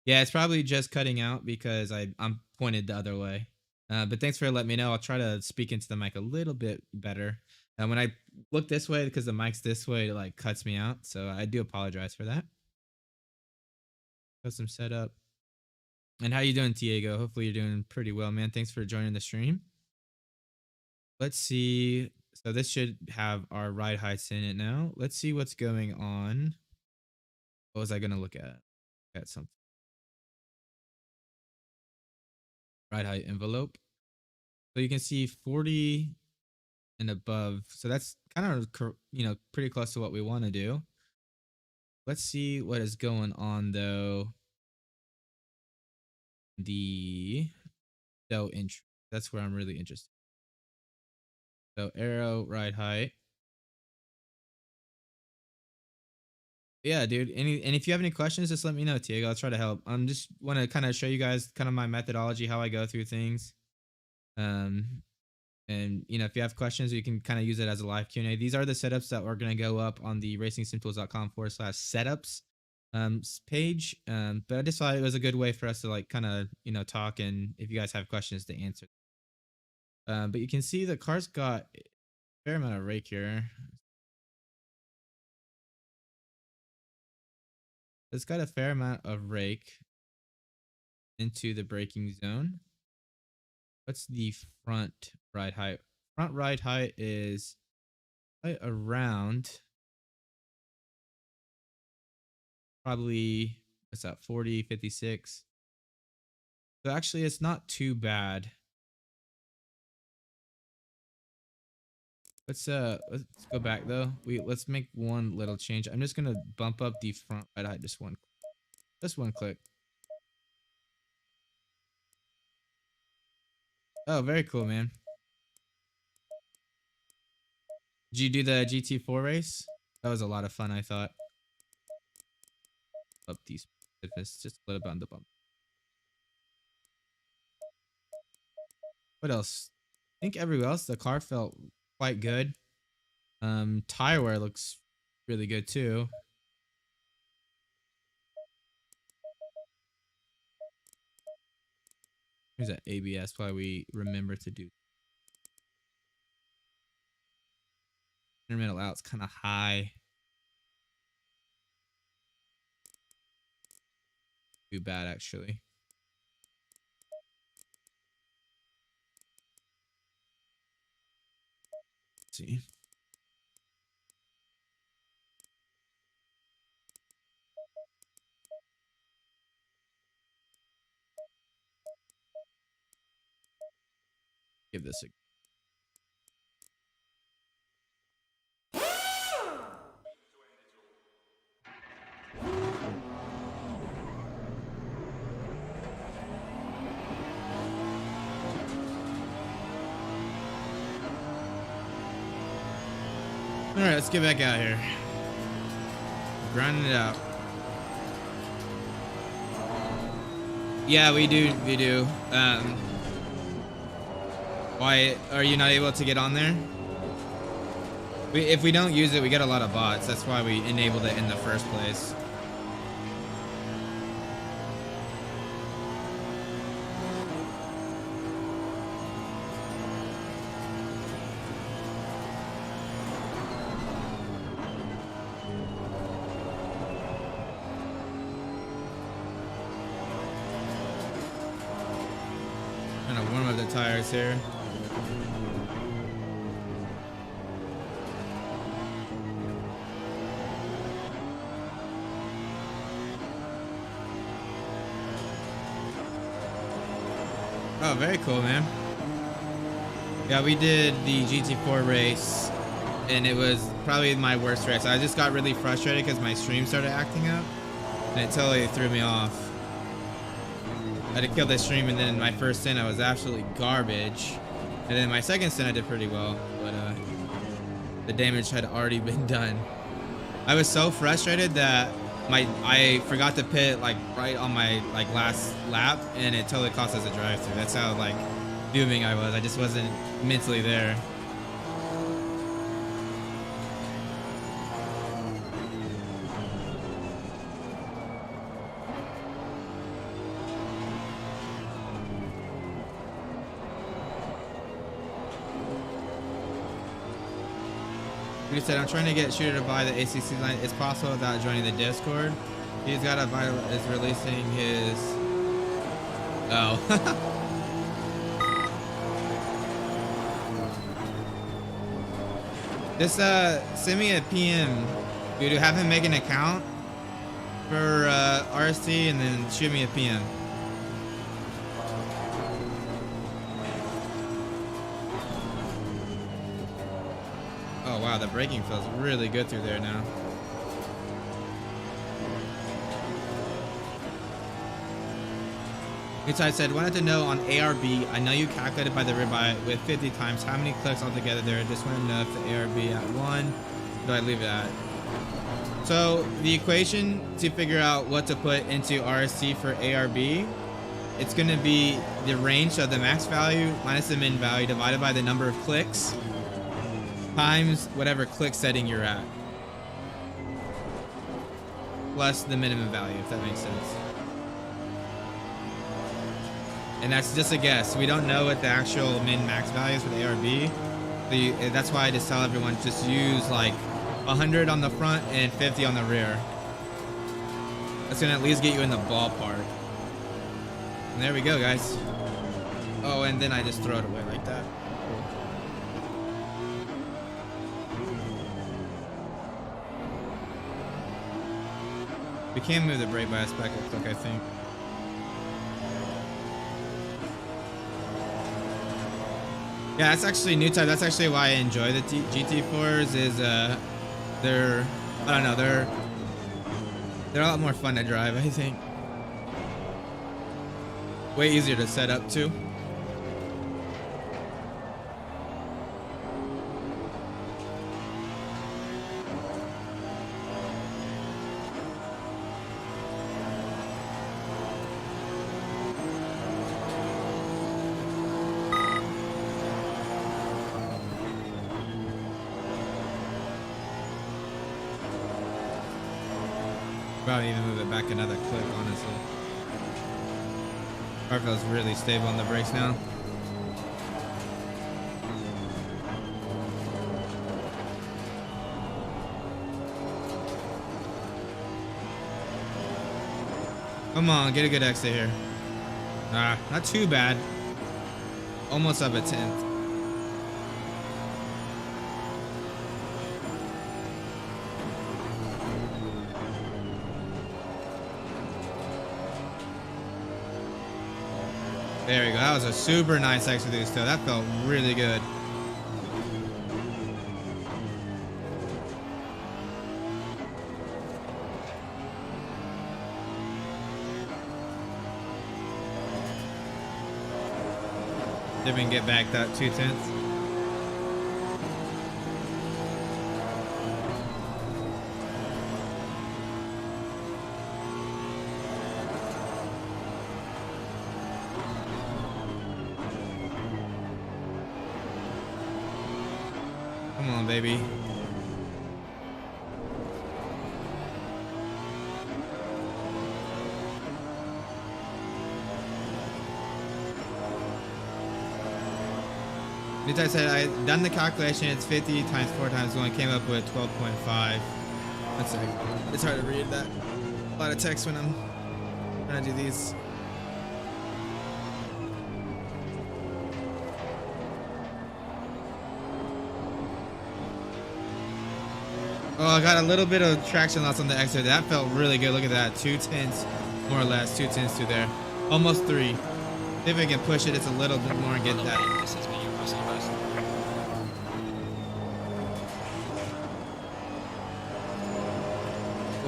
Yeah, it's probably just cutting out because I'm pointed the other way. But thanks for letting me know. I'll try to speak into the mic a little bit better. And when I look this way, because the mic's this way, it like cuts me out. So I do apologize for that. Custom setup. And how you doing, Diego? Hopefully you're doing pretty well, man. Thanks for joining the stream. Let's see. So this should have our ride heights in it now. Let's see what's going on. What was I going to look at? At something. Ride height envelope. So you can see 40 and above. So that's kind of, pretty close to what we want to do. Let's see what is going on though. The Dell intro. That's where I'm really interested. So arrow, ride height. Yeah, dude. And if you have any questions, just let me know, Diego. I'll try to help. I'm just want to kind of show you guys kind of my methodology, how I go through things. And if you have questions, you can kind of use it as a live Q&A. These are the setups that are going to go up on the racingsimtools.com/setups page. But I just thought it was a good way for us to like kind of talk, and if you guys have questions to answer. But you can see the car's got a fair amount of rake here. It's got a fair amount of rake into the braking zone. What's the front ride height? Front ride height is right around probably, what's that, 40, 56. So actually it's not too bad. Let's go back though. Let's make one little change. I'm just gonna bump up the front ride height just one click. Oh, very cool, man. Did you do the GT4 race? That was a lot of fun, I thought. Up these stiffness just a little bit on the bump. What else? I think everywhere else the car felt quite good. Tire wear looks really good too. Here's that ABS, why we remember to do. Intermittent out's kind of high. Too bad actually. Let's see. Give this a All right, let's get back out here. Grinding it out. Yeah, we do. Why are you not able to get on there? If we don't use it, we get a lot of bots. That's why we enabled it in the first place. Trying to warm up the tires here. Oh, very cool, man. Yeah, we did the GT4 race, and it was probably my worst race. I just got really frustrated because my stream started acting up, and it totally threw me off. I had to kill this stream, and then in my first stint, I was absolutely garbage. And then my second stint, I did pretty well, but the damage had already been done. I was so frustrated that I forgot to pit like right on my like last lap, and it totally cost us a drive-through. That's how like fuming I was. I just wasn't mentally there. He said, I'm trying to get Shooter to buy the ACC line. It's possible without joining the Discord. He's got a buy, is releasing his. Oh. Just send me a PM. Dude, have him make an account for RST and then shoot me a PM. Oh wow, the braking feels really good through there now. Utai said, wanted to know on ARB, I know you calculated by the ribeye with 50 times how many clicks altogether there. Just want to know if the ARB at 1, do I leave it at? So the equation to figure out what to put into RST for ARB, it's going to be the range of the max value minus the min value divided by the number of clicks times whatever click setting you're at, plus the minimum value, if that makes sense. And that's just a guess. We don't know what the actual min max value is for the ARB. That's why I just tell everyone just use like 100 on the front and 50 on the rear. That's gonna at least get you in the ballpark. And there we go, guys. Oh, and then I just throw it away like that. We can move the brake bias back a click, I think. Yeah, that's actually new type. That's actually why I enjoy the GT4s. Is they're, I don't know, they're a lot more fun to drive, I think. Way easier to set up too. Probably even move it back another click, honestly. Car feels really stable on the brakes now. Come on, get a good exit here. Ah, not too bad. Almost up a 10th. There we go. That was a super nice exit through still. That felt really good. Didn't even get back that 2/10. Come on, baby. Nitai said, I done the calculation. It's 50 times 4 times 1. Came up with 12.5. That's like, it's hard to read that. A lot of text when I'm trying to do these. Oh, I got a little bit of traction loss on the exit. That felt really good. Look at that. 2/10, more or less. 2/10 through there. Almost 3. See if I can push it. It's a little bit more and get that.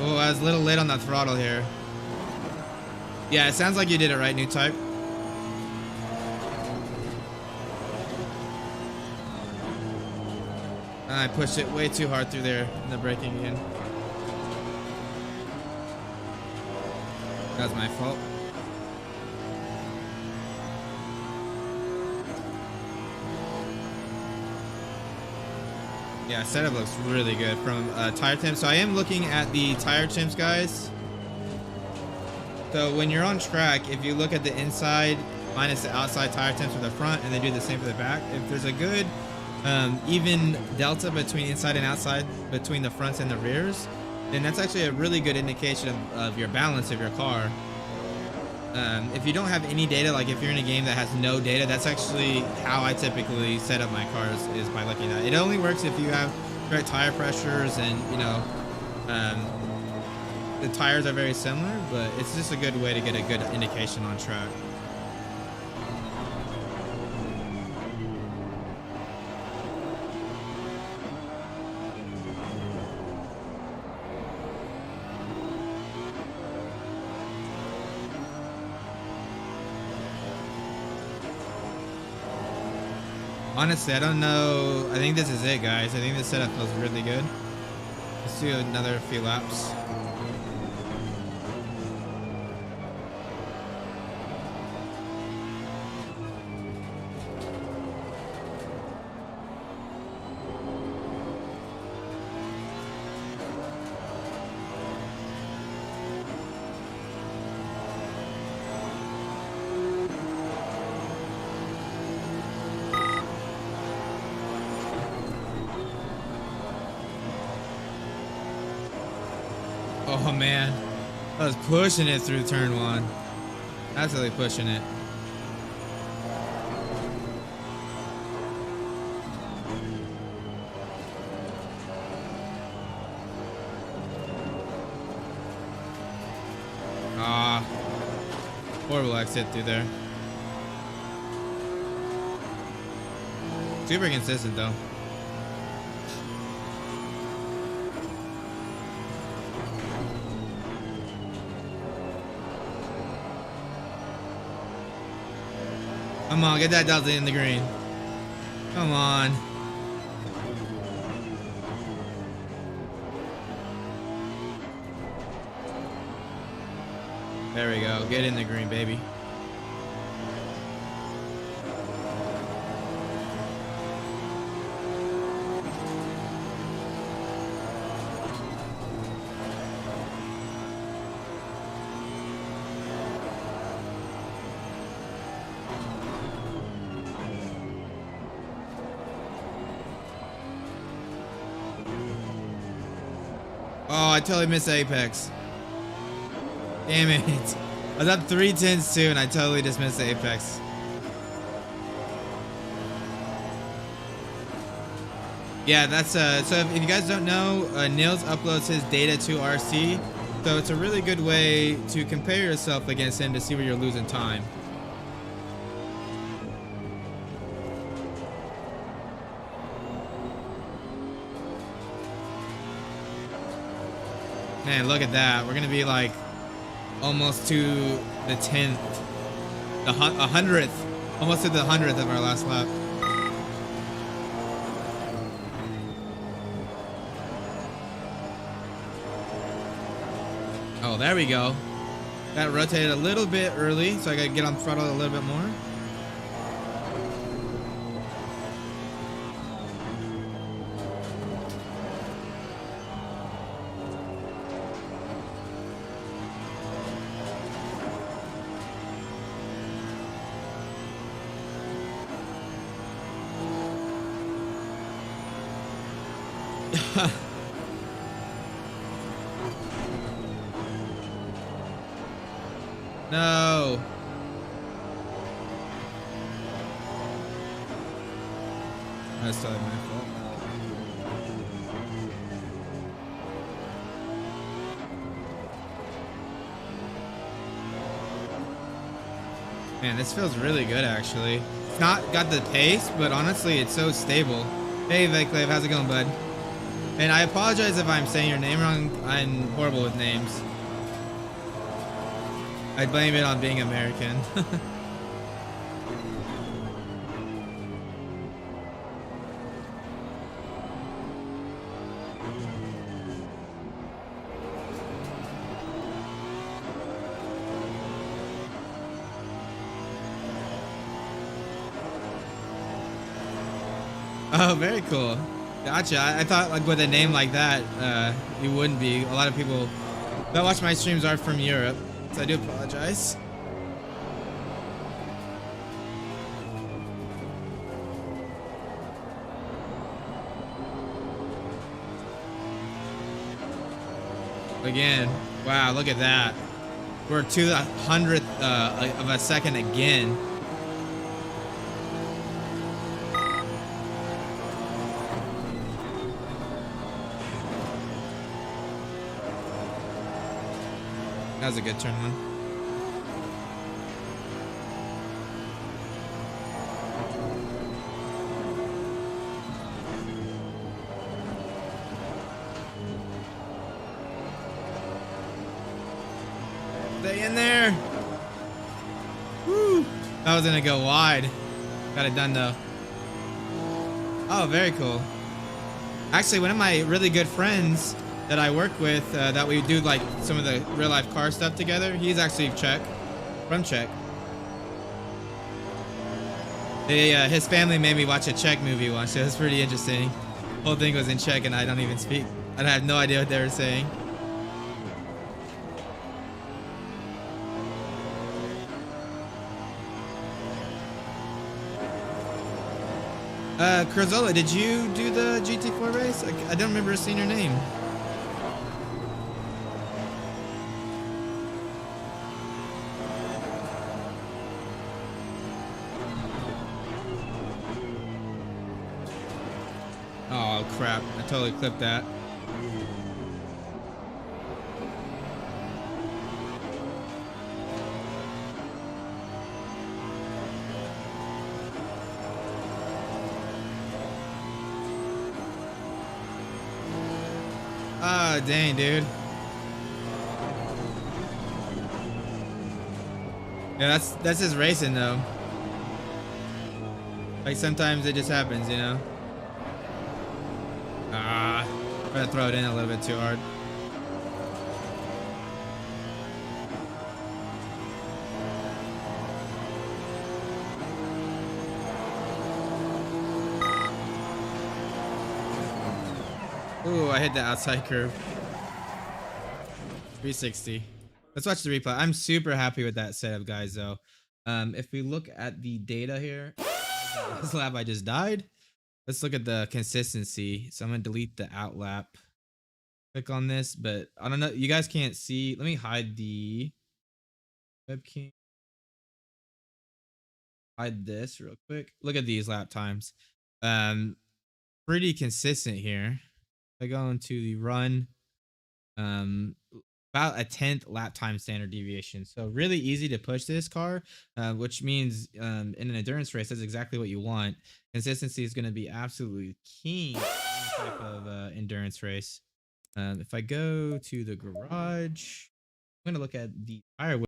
Oh, I was a little late on the throttle here. Yeah, it sounds like you did it right, new type. I pushed it way too hard through there in the braking again. That's my fault. Yeah, setup looks really good from tire temps. So I am looking at the tire temps, guys. So when you're on track, if you look at the inside minus the outside tire temps for the front, and then do the same for the back, if there's a good even delta between inside and outside between the fronts and the rears, then that's actually a really good indication of your balance of your car. If you don't have any data, like if you're in a game that has no data, that's actually how I typically set up my cars, is by looking at it. It only works if you have correct tire pressures and, you know, the tires are very similar, but it's just a good way to get a good indication on track. Honestly, I don't know. I think this is it, guys. I think this setup feels really good. Let's do another few laps. Oh man, I was pushing it through turn one. Absolutely pushing it. Ah, horrible exit through there. Super consistent though. Come on, get that delta in the green. Come on. There we go. Get in the green, baby. Oh, I totally missed the apex. Damn it. I was up 3/10 too, and I totally just missed the apex. Yeah, that's so if you guys don't know, Nils uploads his data to RC, so it's a really good way to compare yourself against him to see where you're losing time. Man, look at that. We're gonna be like almost to the 10th, the 100th, almost to the 100th of our last lap. Oh, there we go. That rotated a little bit early, so I gotta get on throttle a little bit more. No. That's totally my fault. Man, this feels really good actually. It's not got the pace, but honestly, it's so stable. Hey, Viclave, how's it going, bud? And I apologize if I'm saying your name wrong. I'm horrible with names. I blame it on being American. Oh, very cool. Gotcha. I thought like with a name like that, you wouldn't be. A lot of people that watch my streams are from Europe, so I do apologize. Again, wow, look at that. We're to the 100th of a second again. That was a good turn one. Stay in there. Woo. That was gonna go wide. Got it done though. Oh, very cool. Actually, one of my really good friends that I work with, that we do like some of the real life car stuff together, he's actually Czech, from Czech. His family made me watch a Czech movie once. So it was pretty interesting. Whole thing was in Czech and I don't even speak. I have no idea what they were saying. Kurzola, did you do the GT4 race? I don't remember seeing your name. Oh crap, I totally clipped that. Oh, dang, dude. Yeah, that's just racing though. Like sometimes it just happens, you know. Ah, I'm gonna throw it in a little bit too hard. Ooh, I hit the outside curve. 360. Let's watch the replay. I'm super happy with that setup, guys, though. If we look at the data here, this lap I just died. Let's look at the consistency. So I'm gonna delete the out lap. Click on this, but I don't know. You guys can't see. Let me hide the webcam. Hide this real quick. Look at these lap times. Pretty consistent here. I go into the run. About a 10th lap time standard deviation. So really easy to push this car, which means in an endurance race, that's exactly what you want. Consistency is going to be absolutely king in any type of endurance race. If I go to the garage, I'm going to look at the tire.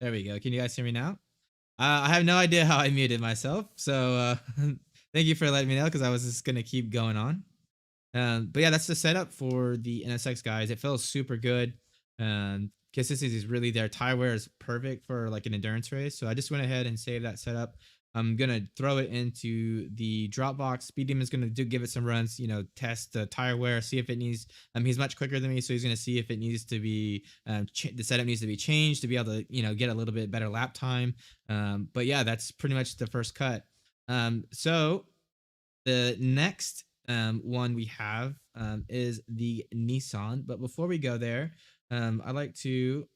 There we go. Can you guys hear me now? I have no idea how I muted myself. So thank you for letting me know because I was just going to keep going on. But yeah, that's the setup for the NSX, guys. It feels super good. Consistency is really there. Tire wear is perfect for like an endurance race. So I just went ahead and saved that setup. I'm gonna throw it into the Dropbox. Speed Demon is gonna give it some runs, test the tire wear, see if it needs. He's much quicker than me, so he's gonna see if it needs to be the setup needs to be changed to be able to get a little bit better lap time. But yeah, that's pretty much the first cut. So the next one we have is the Nissan. But before we go there, I like to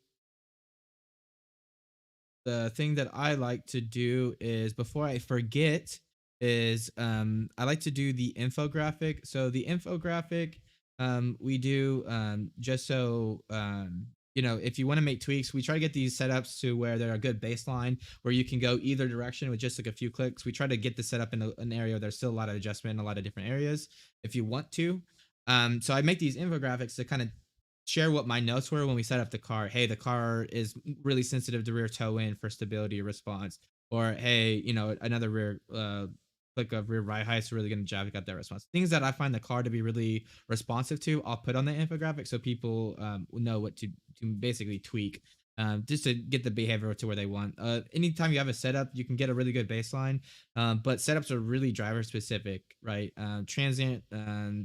the thing that I like to do is before I forget is I like to do the infographic. So the infographic we do just so if you want to make tweaks, we try to get these setups to where they're a good baseline where you can go either direction with just like a few clicks. We try to get the setup in an area where there's still a lot of adjustment in a lot of different areas if you want to. So I make these infographics to kind of share what my notes were when we set up the car. Hey, the car is really sensitive to rear toe in for stability response. Or hey, another rear click of rear right height is really going to jack up that response. Things that I find the car to be really responsive to, I'll put on the infographic so people know what to basically tweak. Just to get the behavior to where they want. Anytime you have a setup, you can get a really good baseline, but setups are really driver specific, right? Transient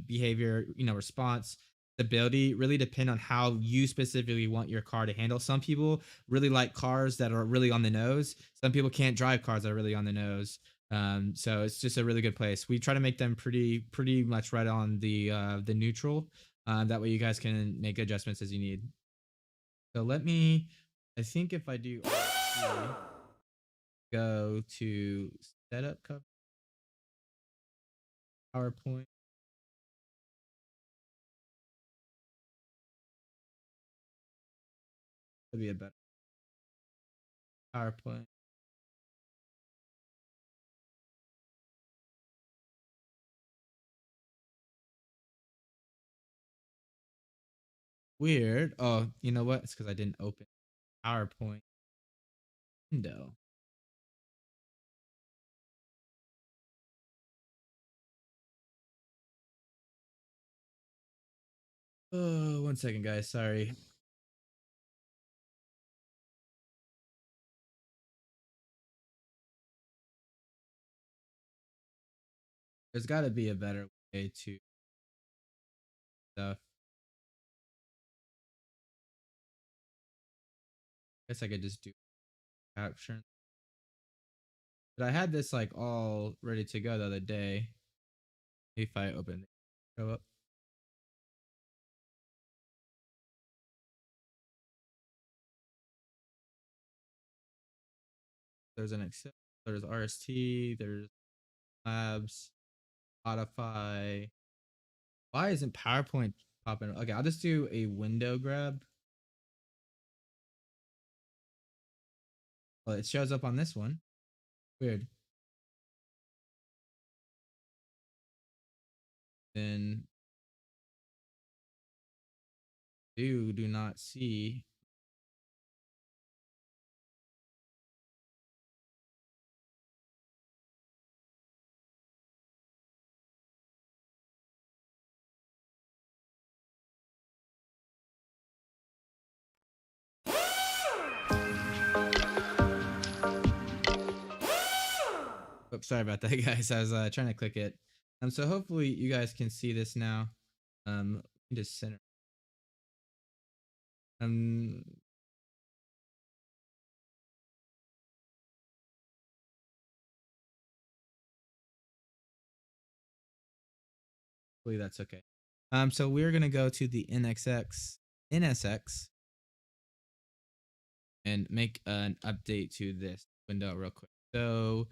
behavior, response, stability really depend on how you specifically want your car to handle. Some people really like cars that are really on the nose. Some people can't drive cars that are really on the nose. So it's just a really good place. We try to make them pretty much right on the neutral. That way you guys can make adjustments as you need. So I think if I do RST, go to setup cover, PowerPoint, that'd be a better PowerPoint. Weird. Oh, you know what? It's because I didn't open PowerPoint window. Oh, 1 second, guys. Sorry. There's got to be a better way to stuff. Guess I could just do caption. But I had this like all ready to go the other day. If I open it, show up. There's an Excel. There's RST. There's labs. Spotify. Why isn't PowerPoint popping? Okay, I'll just do a window grab. Well, it shows up on this one. Weird. Then do not see. Oh, sorry about that, guys. I was trying to click it. So hopefully you guys can see this now. Just center. Um, hopefully that's okay. So we're gonna go to the NSX and make an update to this window real quick. So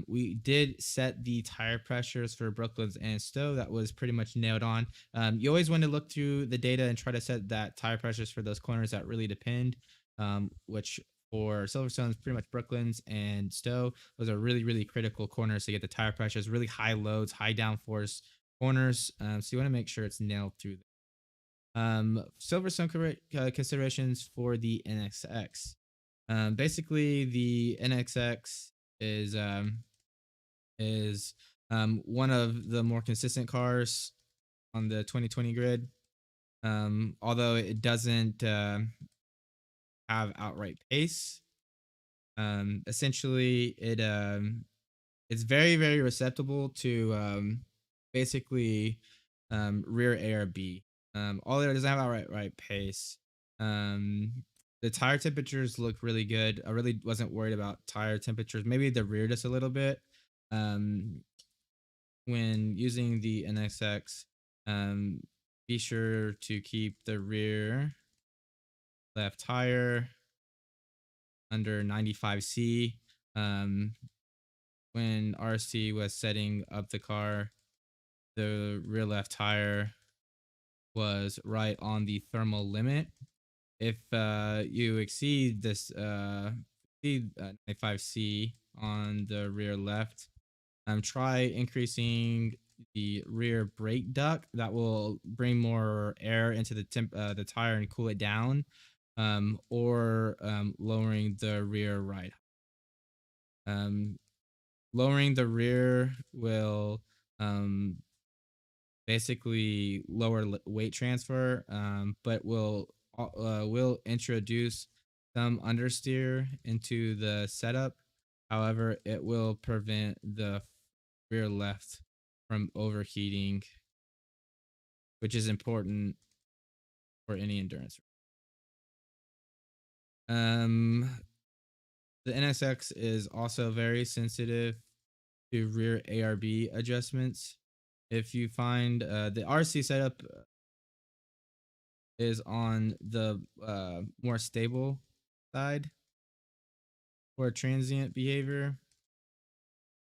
we did set the tire pressures for Brooklands and Stowe. That was pretty much nailed on. You always want to look through the data and try to set that tire pressures for those corners that really depend, which for Silverstone is pretty much Brooklands and Stowe. Those are really critical corners to get the tire pressures, really high loads, high downforce corners. So you want to make sure it's nailed through. Silverstone considerations for the NSX. Basically, the NSX is one of the more consistent cars on the 2020 grid. Although it doesn't have outright pace, Essentially, it's very very receptible to basically rear ARB. Although it doesn't have outright pace. The tire temperatures look really good. I really wasn't worried about tire temperatures. Maybe the rear just a little bit. Um, when using the NSX, um, be sure to keep the rear left tire under 95C. Um, when RST was setting up the car, the rear left tire was right on the thermal limit. If you exceed this exceed 95C on the rear left, try increasing the rear brake duct. That will bring more air into the tire and cool it down, or lowering the rear right. Um, Lowering the rear will um, basically lower weight transfer, but will introduce some understeer into the setup. However, it will prevent the rear left from overheating, which is important for any endurance. Um, the NSX is also very sensitive to rear ARB adjustments. If you find the RC setup is on the more stable side for transient behavior.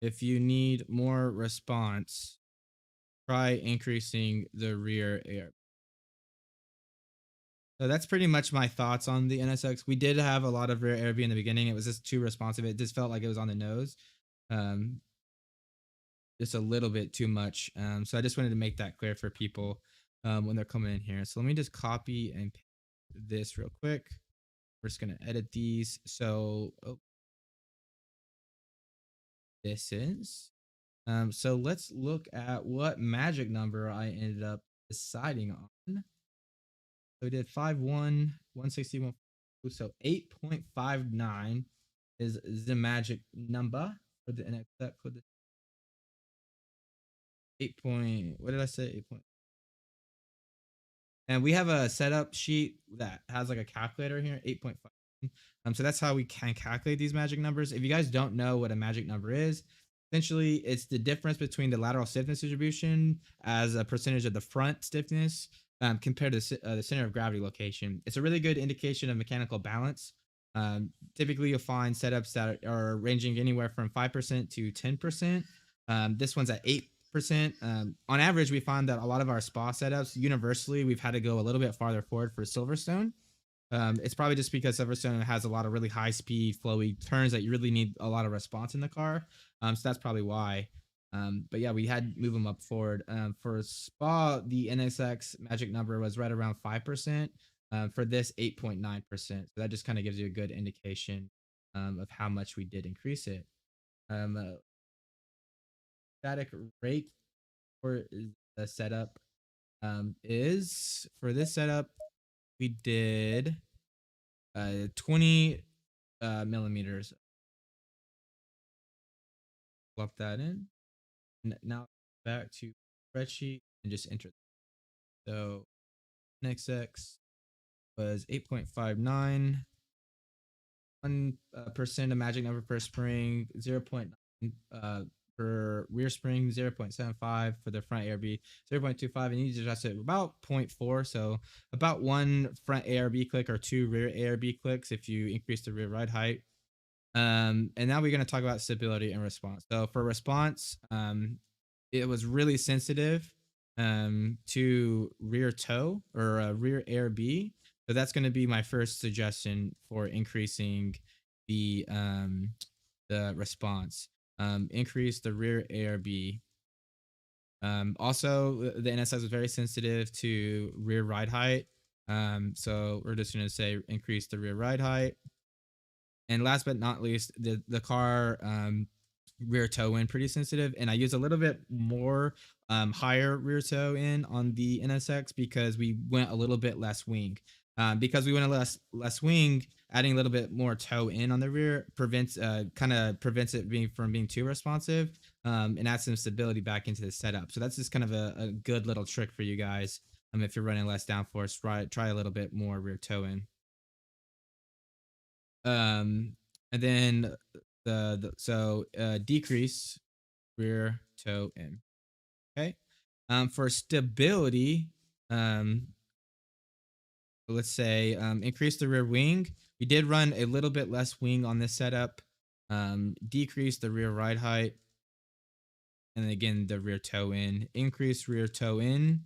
If you need more response, try increasing the rear air. So that's pretty much my thoughts on the NSX. We did have a lot of rear AirB in the beginning. It was just too responsive. It just felt like it was on the nose, um, just a little bit too much. So I just wanted to make that clear for people when they're coming in here. So let me just copy and paste this real quick. We're just gonna edit these. So this is. So let's look at what magic number I ended up deciding on. So we did 5-1, 161. So 8.59 is the magic number for the NXT for the 8 point. What did I say? 8 point. And we have a setup sheet that has like a calculator here, 8.5. So that's how we can calculate these magic numbers. If you guys don't know what a magic number is, essentially it's the difference between the lateral stiffness distribution as a percentage of the front stiffness compared to the center of gravity location. It's a really good indication of mechanical balance. Typically, you'll find setups that are ranging anywhere from 5% to 10%. This one's at 8%. On average, we find that a lot of our spa setups, universally, we've had to go a little bit farther forward for Silverstone. It's probably just because Silverstone has a lot of really high speed, flowy turns that you really need a lot of response in the car. So that's probably why. But yeah, we had to move them up forward. For Spa, the NSX magic number was right around 5%. For this, 8.9%. So that just kind of gives you a good indication of how much we did increase it. Static rate for the setup is for this setup, we did 20 millimeters. Plug that in. And now back to spreadsheet and just enter. So NXX was 8.59, 1% of magic number per spring, 0.9 for rear spring, 0.75 for the front ARB, 0.25, and you need to adjust it about 0.4. So about one front ARB click or two rear ARB clicks if you increase the rear ride height. And now we're going to talk about stability and response. So for response, it was really sensitive to rear toe or rear ARB. So that's going to be my first suggestion for increasing the response. Increase the rear ARB. Also, the NSX is very sensitive to rear ride height. So we're just going to say increase the rear ride height. And last but not least, the car rear toe in pretty sensitive, and I use a little bit more higher rear toe in on the NSX because we went a little bit less wing. Because we went a less wing, adding a little bit more toe in on the rear prevents kind of prevents it being too responsive, and adds some stability back into the setup. So that's just kind of a good little trick for you guys. If you're running less downforce, try a little bit more rear toe in. Um, and then decrease rear toe in. Okay. For stability, um, let's say increase the rear wing. We did run a little bit less wing on this setup. Decrease the rear ride height, and then again the rear toe in. Increase rear toe in,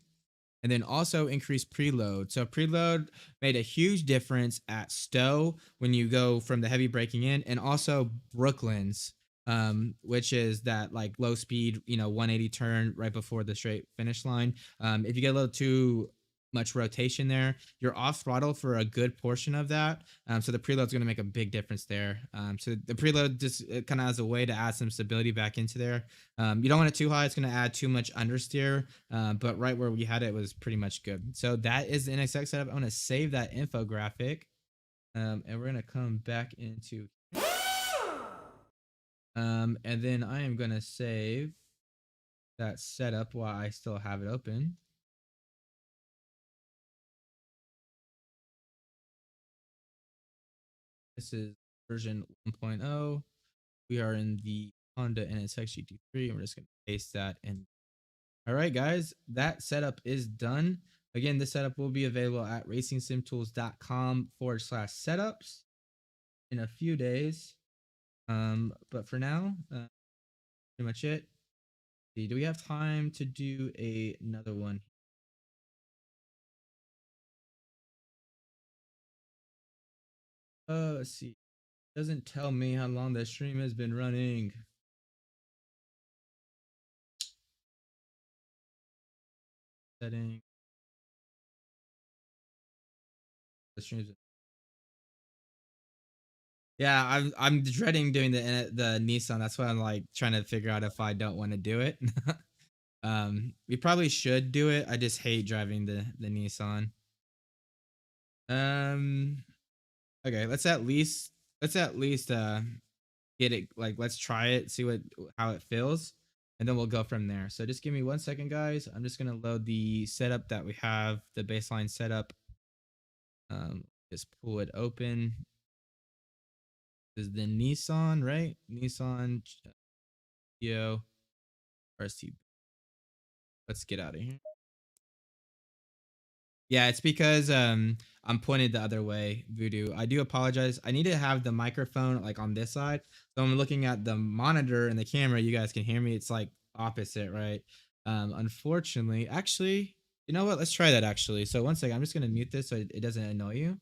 and then also increase preload. So preload made a huge difference at Stowe when you go from the heavy braking in, and also Brooklands, which is that like low speed, 180 turn right before the straight finish line. If you get a little too much rotation there, you're off throttle for a good portion of that. So the preload is going to make a big difference there. So the preload just kind of as a way to add some stability back into there. You don't want it too high; it's going to add too much understeer. But right where we had it was pretty much good. So that is the NSX setup. I'm going to save that infographic, and we're going to come back into, and then I am going to save that setup while I still have it open. This is version 1.0. We are in the Honda NSX GT3, and we're just going to paste that in. All right, guys, that setup is done. Again, this setup will be available at racingsimtools.com/setups in a few days. But for now, pretty much it. Do we have time to do another one? Let's see. Doesn't tell me how long the stream has been running. Setting. The stream's. Yeah, I'm dreading doing the Nissan. That's why I'm like trying to figure out if I don't want to do it. We probably should do it. I just hate driving the Nissan. Um, okay, let's at least get it, like let's try it, see how it feels, and then we'll go from there. So just give me 1 second, guys. I'm just gonna load the setup that we have, the baseline setup. Just pull it open. This is the Nissan, right? Nissan Yo RST. Let's get out of here. Yeah, it's because I'm pointed the other way, Voodoo. I do apologize. I need to have the microphone like on this side. So I'm looking at the monitor and the camera. You guys can hear me. It's like opposite, right? Unfortunately, actually, you know what? Let's try that actually. So 1 second, I'm just gonna mute this so it doesn't annoy you.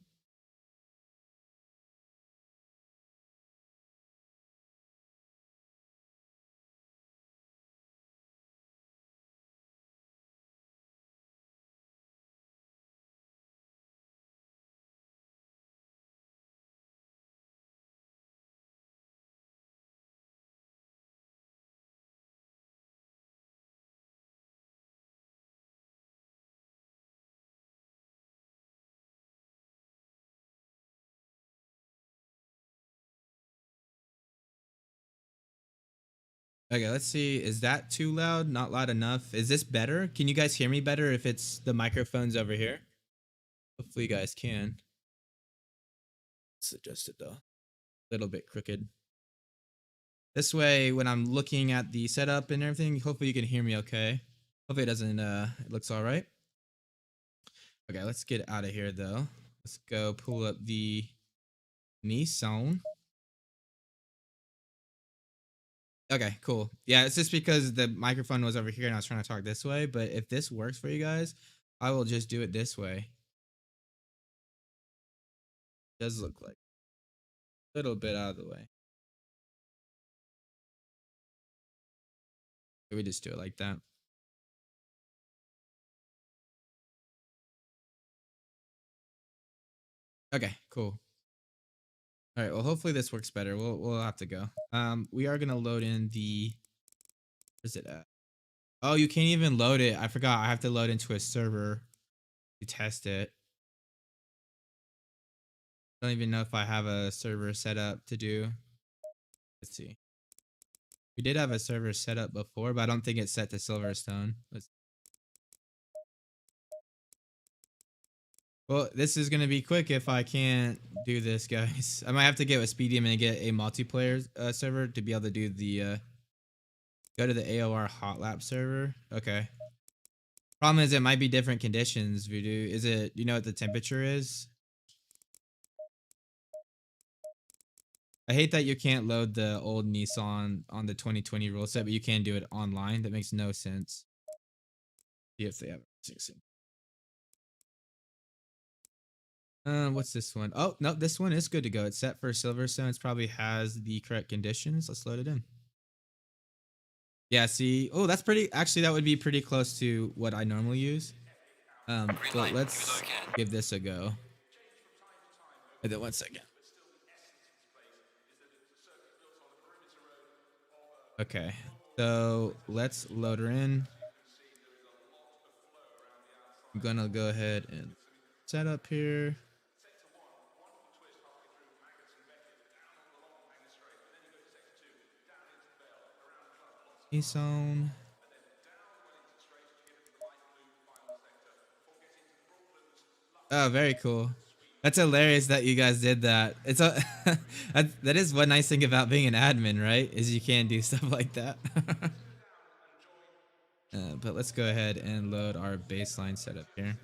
Okay, let's see. Is that too loud? Not loud enough? Is this better? Can you guys hear me better if it's the microphones over here? Hopefully you guys can. Let's adjust it though. A little bit crooked. This way, when I'm looking at the setup and everything, hopefully you can hear me okay. Hopefully it doesn't, it looks all right. Okay, let's get out of here though. Let's go pull up the Nissan. Okay, cool. Yeah, it's just because the microphone was over here and I was trying to talk this way. But if this works for you guys, I will just do it this way. It does look like a little bit out of the way. We just do it like that. Okay, cool. All right, well, hopefully this works better. We'll have to go. We are gonna load in the. Where's it at? Oh, you can't even load it. I forgot. I have to load into a server to test it. Don't even know if I have a server set up to do. Let's see. We did have a server set up before, but I don't think it's set to Silverstone. Well, this is gonna be quick if I can't do this, guys. I might have to get with Speedium and get a multiplayer server to be able to do the go to the AOR hot lap server. Okay. Problem is it might be different conditions, Voodoo. Is it, you know what the temperature is? I hate that you can't load the old Nissan on the 2020 rule set, but you can do it online. That makes no sense. See if they have it. What's this one? Oh, no, this one is good to go. It's set for Silverstone. It probably has the correct conditions. Let's load it in. Yeah, see. Oh, that's pretty. Actually, that would be pretty close to what I normally use. But let's give this a go. Wait, 1 second. Okay, so let's load her in. I'm gonna go ahead and set up here. Nissan. Oh, very cool. That's hilarious that you guys did that. It's a that is one nice thing about being an admin, right? Is you can do stuff like that. But let's go ahead and load our baseline setup here.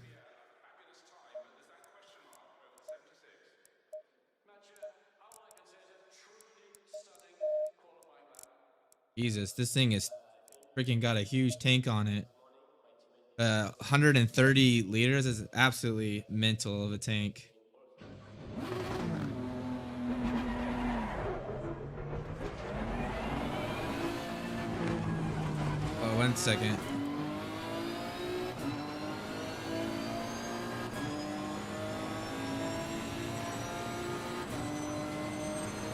Jesus, this thing is freaking got a huge tank on it. 130 liters is absolutely mental of a tank. Oh, 1 second.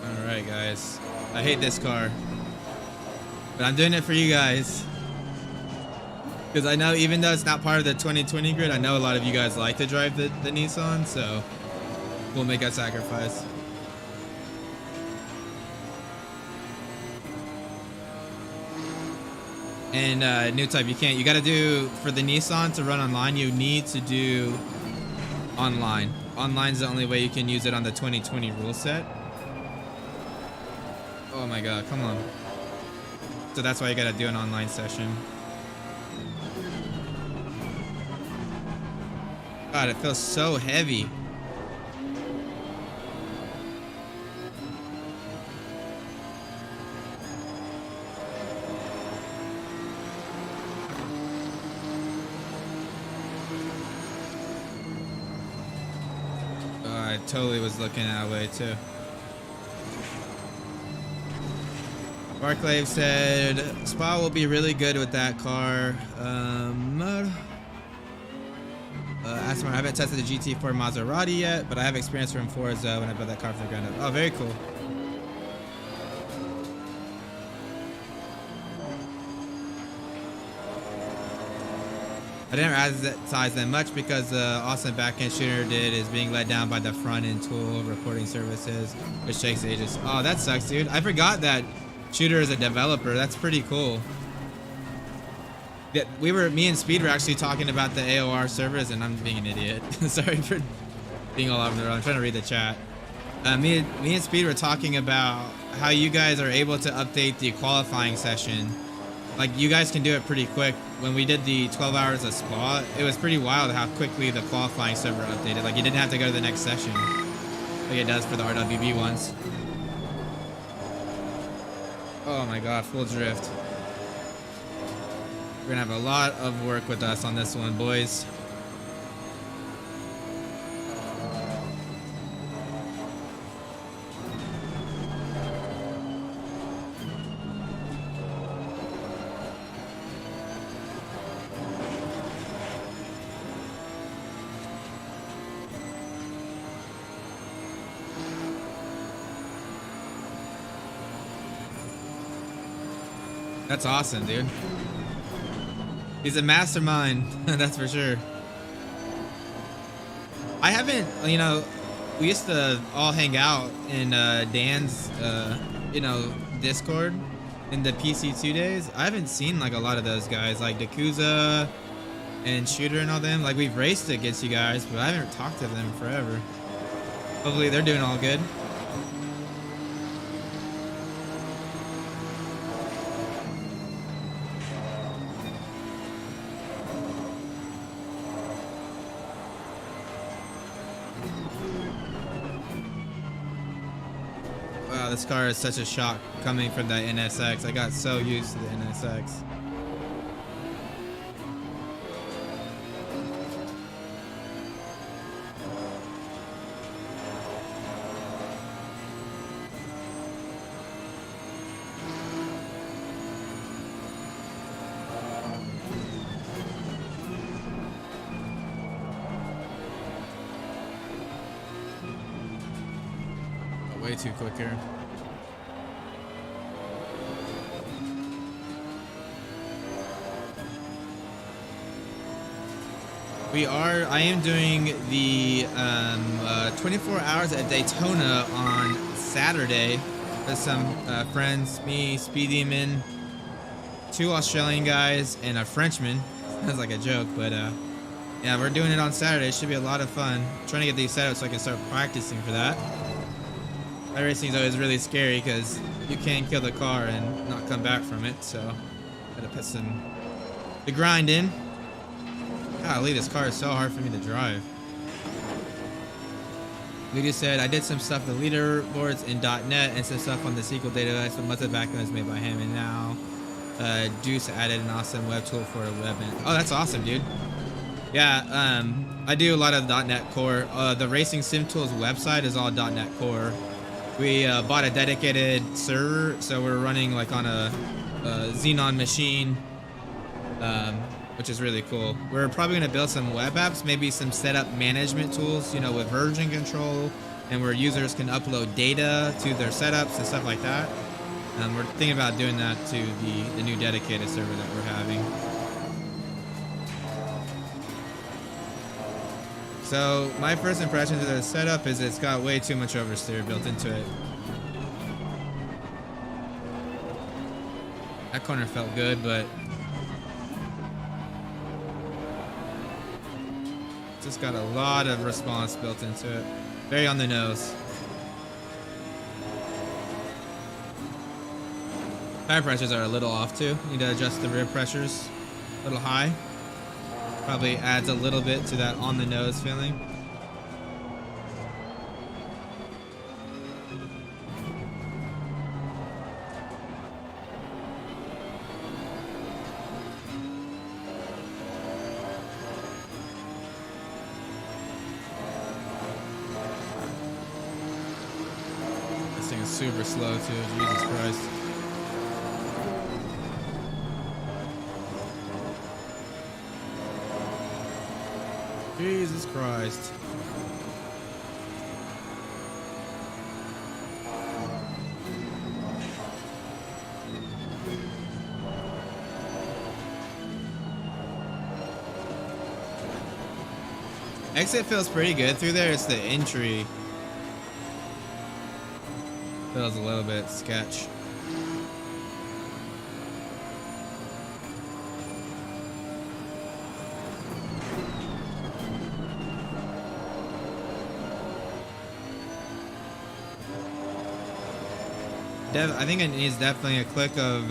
All right, guys. I hate this car, but I'm doing it for you guys. Because I know even though it's not part of the 2020 grid, I know a lot of you guys like to drive the Nissan, so we'll make that sacrifice. And new type, you got to do, for the Nissan to run online, you need to do online. Online's the only way you can use it on the 2020 rule set. Oh my god, come on. So that's why you got to do an online session. God, it feels so heavy. Oh, I totally was looking that way too. Barclave said, Spa will be really good with that car. Asmar, I haven't tested the GT4 Maserati yet, but I have experience from Forza when I built that car from the ground up. Oh, very cool. I didn't advertise them much because the awesome backend shooter did is being let down by the front end tool reporting services, which takes ages. Oh, that sucks, dude. I forgot that Shooter is a developer. That's pretty cool. Yeah, me and Speed were actually talking about the AOR servers, and I'm being an idiot. Sorry for being all over the road. I'm trying to read the chat. Me and Speed were talking about how you guys are able to update the qualifying session. Like, you guys can do it pretty quick. When we did the 12 hours of Spa, it was pretty wild how quickly the qualifying server updated. Like, you didn't have to go to the next session like it does for the RWB ones. Oh my god, full drift. We're gonna have a lot of work with us on this one, boys. That's awesome, dude. He's a mastermind, that's for sure. I haven't, we used to all hang out in Dan's Discord in the PC2 days. I haven't seen like a lot of those guys like Dakuza and Shooter and all them. Like we've raced against you guys, but I haven't talked to them forever. Hopefully they're doing all good. Wow, this car is such a shock coming from the NSX. I got so used to the NSX. Way too quick here. I am doing the 24 hours at Daytona on Saturday with some friends, me, Speed Demon, 2 Australian guys, and a Frenchman. Sounds like a joke, but yeah, we're doing it on Saturday. It should be a lot of fun. I'm trying to get these set up so I can start practicing for that. iRacing is always really scary because you can kill the car and not come back from it, so gotta put the grind in. Golly, this car is so hard for me to drive. Luigi said, I did some stuff with the leaderboards in .NET and some stuff on the SQL database, but most of the backend is made by him, and now Deuce added an awesome web tool for a web. Oh, that's awesome, dude. Yeah, I do a lot of .NET Core. The Racing Sim Tools website is all .NET Core. We bought a dedicated server, so we're running like on a Xenon machine, which is really cool. We're probably going to build some web apps, maybe some setup management tools, with version control, and where users can upload data to their setups and stuff like that. We're thinking about doing that to the new dedicated server that we're having. So my first impression of the setup is it's got way too much oversteer built into it. That corner felt good, but just got a lot of response built into it. Very on the nose. Tire pressures are a little off too. Need to adjust the rear pressures a little high. Probably adds a little bit to that on the nose feeling. This thing is super slow too, Jesus Christ. Jesus Christ. Exit feels pretty good through there. It's the entry. Feels a little bit sketch. I think it needs definitely a click of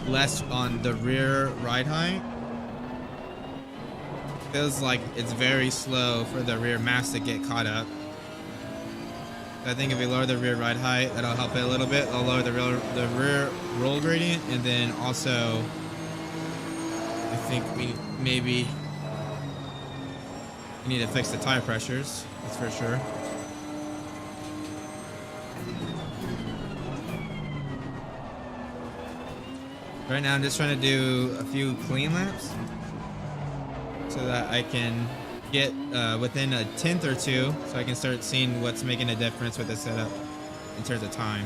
less on the rear ride height. Feels like it's very slow for the rear mass to get caught up. I think if we lower the rear ride height, that'll help it a little bit. It'll lower the rear roll gradient, and then also I think we need to fix the tire pressures. That's for sure. Right now I'm just trying to do a few clean laps so that I can get within a tenth or two, so I can start seeing what's making a difference with the setup in terms of time.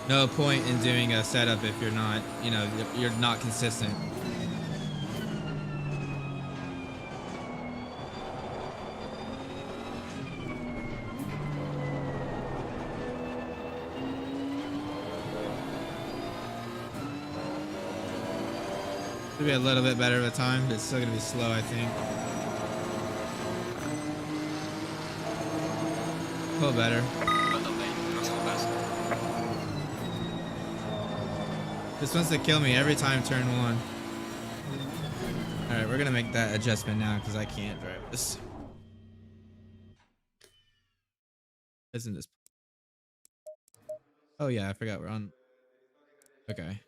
No point in doing a setup if you're not, you're not consistent. Should be a little bit better of a time, but it's still gonna be slow, I think. A little better. Well done, mate. Personal best. This wants to kill me every time turn one. All right, we're gonna make that adjustment now because I can't drive this. Isn't this? Oh yeah, I forgot we're on. Okay.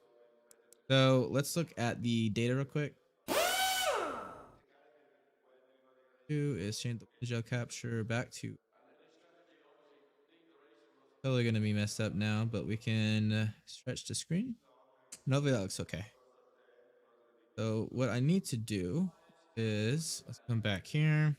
So let's look at the data real quick. Two is change the windshield capture back to. Totally gonna be messed up now, but we can stretch the screen. Hopefully that looks okay. So what I need to do is let's come back here.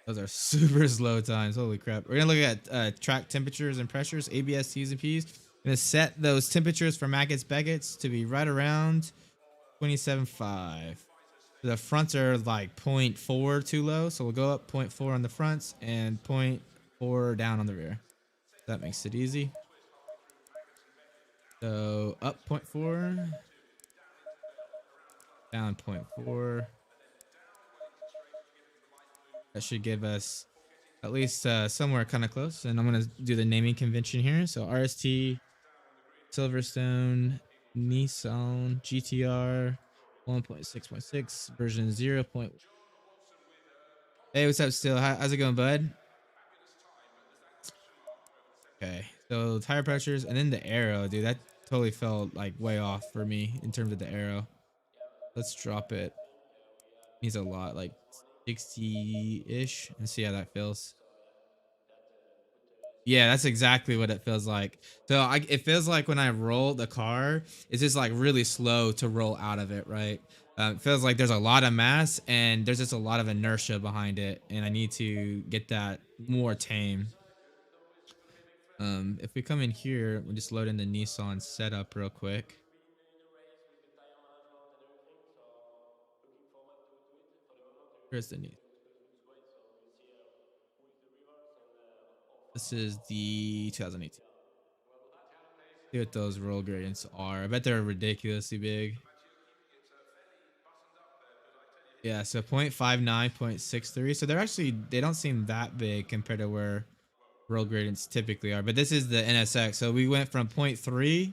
Those are super slow times. Holy crap. We're gonna look at track temperatures and pressures, ABS, T's and P's. I'm gonna set those temperatures for Mackett's Beckett's to be right around 27.5. The fronts are like 0.4 too low, so we'll go up 0.4 on the fronts and 0.4 down on the rear. That makes it easy. So up 0.4, down 0.4. That should give us at least somewhere kind of close. And I'm going to do the naming convention here. So RST Silverstone Nissan GTR 1.6.6 version 0. Hey, what's up, Still? How's it going, bud? Okay, so tire pressures and then the arrow, dude. That totally felt like way off for me in terms of the arrow. Let's drop it. Needs a lot, like 60-ish, and see how that feels. Yeah, that's exactly what it feels like. So it feels like when I roll the car, it's just like really slow to roll out of it, right? It feels like there's a lot of mass and there's just a lot of inertia behind it, and I need to get that more tame. If we come in here, we'll just load in the Nissan setup real quick. Here's the Nissan. This is the 2018. See what those roll gradients are. I bet they're ridiculously big. Yeah, so 0.59, 0.63. So they don't seem that big compared to where roll gradients typically are. But this is the NSX. So we went from 0.3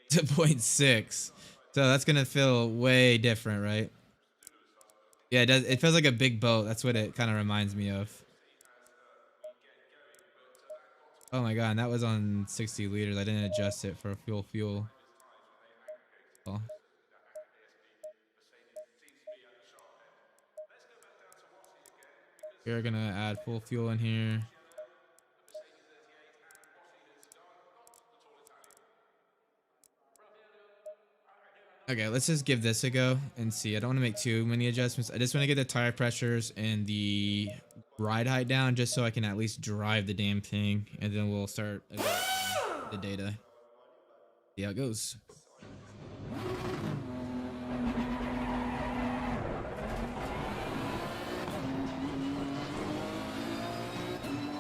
to 0.6. So that's going to feel way different, right? Yeah, it does. It feels like a big boat. That's what it kind of reminds me of. Oh my god, and that was on 60 liters. I didn't adjust it for fuel. Oh. We're gonna add full fuel in here. Okay, let's just give this a go and see. I don't want to make too many adjustments. I just want to get the tire pressures and the ride height down just so I can at least drive the damn thing, and then we'll start the data. See how it goes.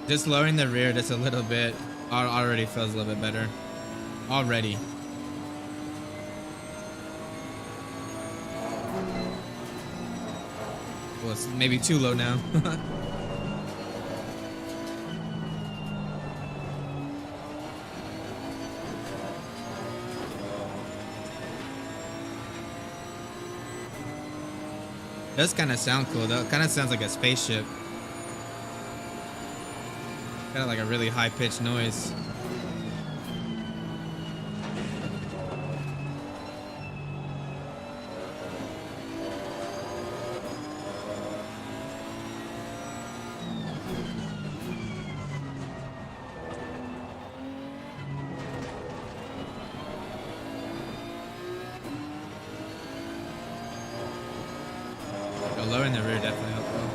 Just lowering the rear just a little bit already feels a little bit better. Already. Well, it's maybe too low now. Does kind of sound cool though. Kind of sounds like a spaceship. Kind of like a really high-pitched noise. Lowering the rear definitely helped though.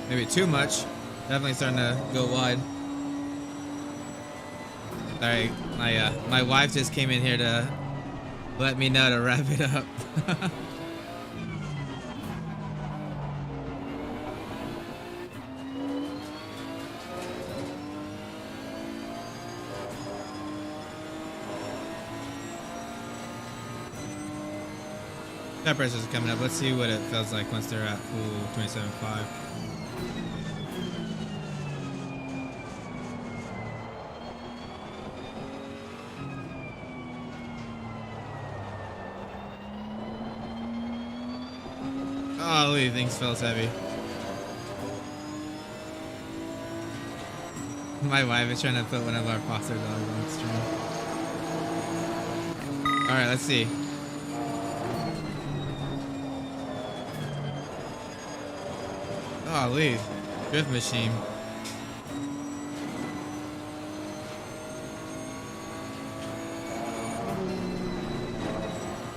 Maybe too much. Definitely starting to go wide. Sorry, my wife just came in here to let me know to wrap it up. Tire pressures are coming up. Let's see what it feels like once they're at full 27.5. Oh, look, things feels heavy. My wife is trying to put one of our foster dogs on stream. All right, let's see. Oh, leave. Drift machine.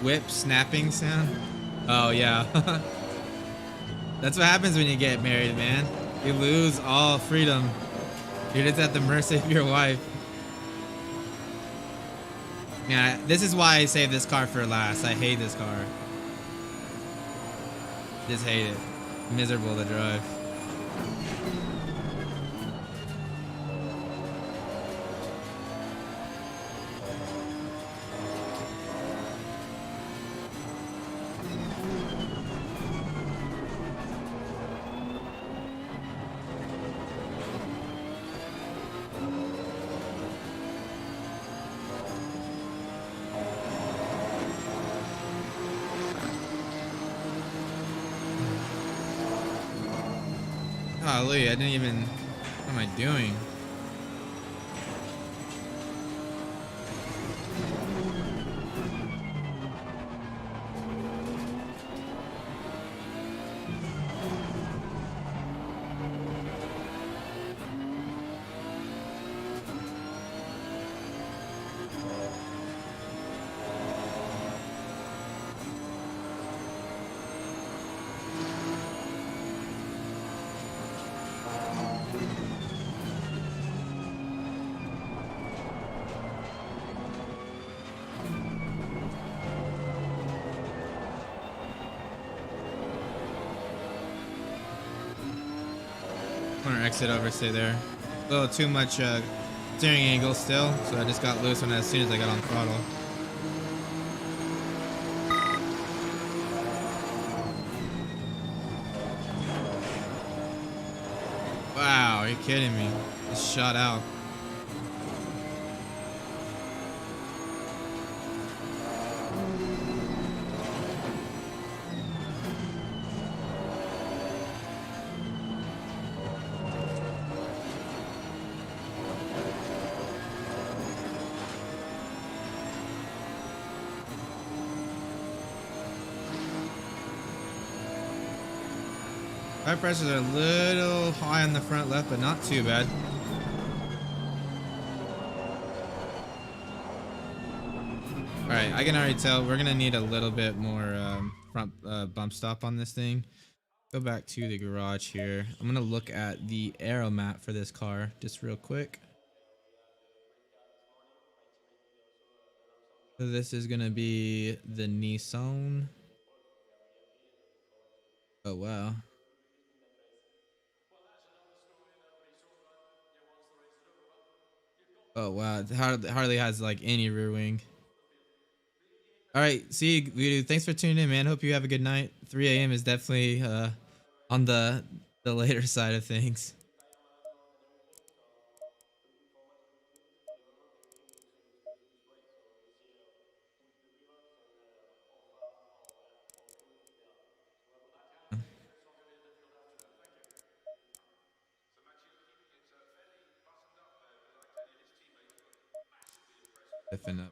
Whip snapping sound. Oh yeah. That's what happens when you get married, man. You lose all freedom. You're just at the mercy of your wife. Yeah, this is why I saved this car for last. I hate this car. Just hate it. Miserable to drive. Golly, I didn't even. What am I doing? Corner exit over, stay there. A little too much steering angle still, so I just got loose as soon as I got on throttle. Wow, are you kidding me? Just shot out. Tire pressures are a little high on the front left, but not too bad. Alright, I can already tell we're gonna need a little bit more front bump stop on this thing. Go back to the garage here. I'm gonna look at the aero map for this car just real quick. So this is gonna be the Nissan. Oh wow. Oh wow, it hardly has like any rear wing. All right, see you, Voodoo. Thanks for tuning in, man. Hope you have a good night. 3 a.m. is definitely on the later side of things. Definitely.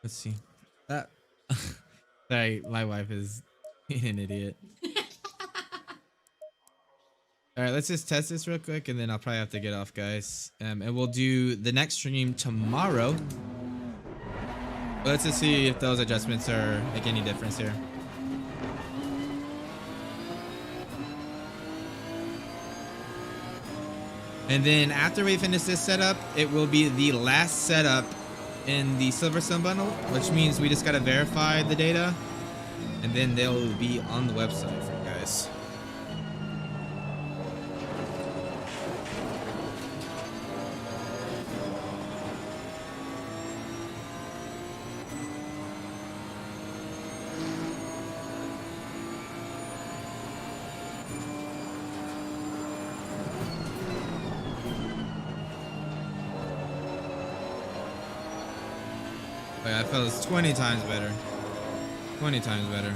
Let's see. That. Sorry, my wife is being an idiot. All right, let's just test this real quick, and then I'll probably have to get off, guys. And we'll do the next stream tomorrow. Let's just see if those adjustments are make any difference here. And then after we finish this setup, it will be the last setup in the Silverstone bundle, which means we just got to verify the data. and then they'll be on the website for you guys. Oh, yeah, that feels 20 times better. 20 times better.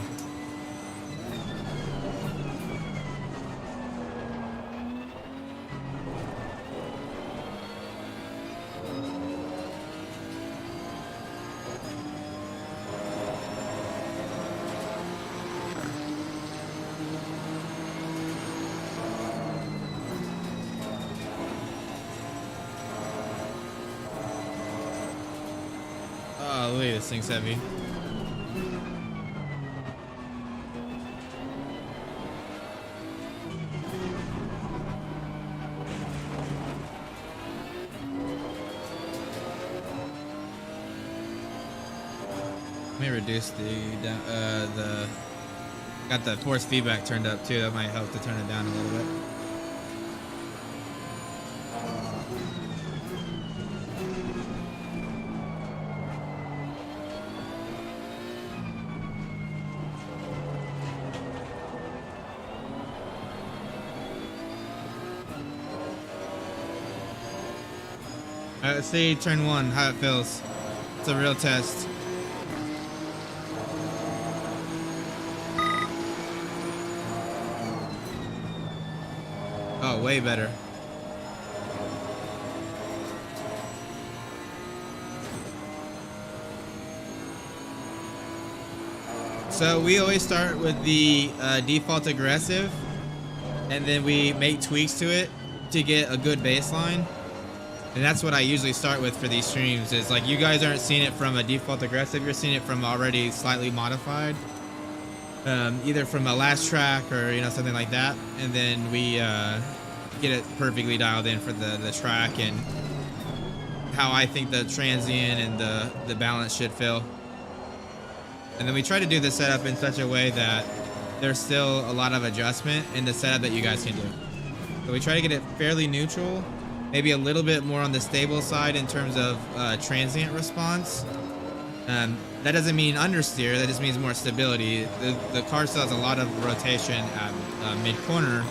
Oh, look, this thing's heavy. Let me reduce the got the force feedback turned up too. That might help to turn it down a little bit. All right, let's see turn one, how it feels. It's a real test. Oh, way better. So we always start with the default aggressive, and then we make tweaks to it to get a good baseline. And that's what I usually start with for these streams, is like, you guys aren't seeing it from a default aggressive, you're seeing it from already slightly modified. Either from a last track or, you know, something like that. And then we get it perfectly dialed in for the track and how I think the transient and the balance should feel. And then we try to do the setup in such a way that there's still a lot of adjustment in the setup that you guys can do. So we try to get it fairly neutral, maybe a little bit more on the stable side in terms of transient response. That doesn't mean understeer, that just means more stability. The car still has a lot of rotation at mid-corner,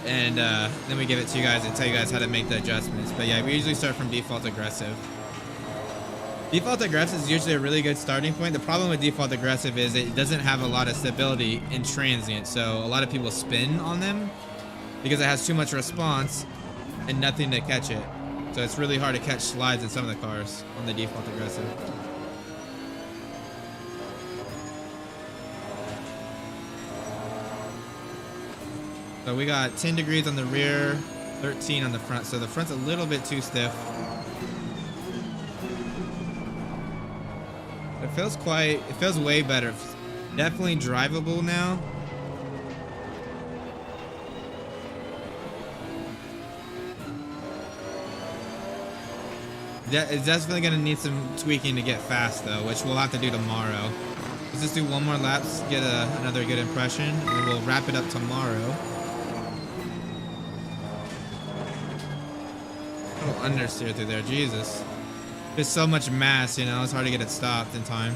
and then we give it to you guys and tell you guys how to make the adjustments. But yeah, we usually start from default aggressive. Default aggressive is usually a really good starting point. The problem with default aggressive is it doesn't have a lot of stability in transient, so a lot of people spin on them because it has too much response and nothing to catch it. So it's really hard to catch slides in some of the cars on the default aggressive. So we got 10 degrees on the rear, 13 on the front. So the front's a little bit too stiff. It feels way better. Definitely drivable now. It's definitely gonna need some tweaking to get fast though, which we'll have to do tomorrow. Let's just do one more lap, get another good impression, and then we'll wrap it up tomorrow. Oh, understeer through there, Jesus. There's so much mass, you know, it's hard to get it stopped in time.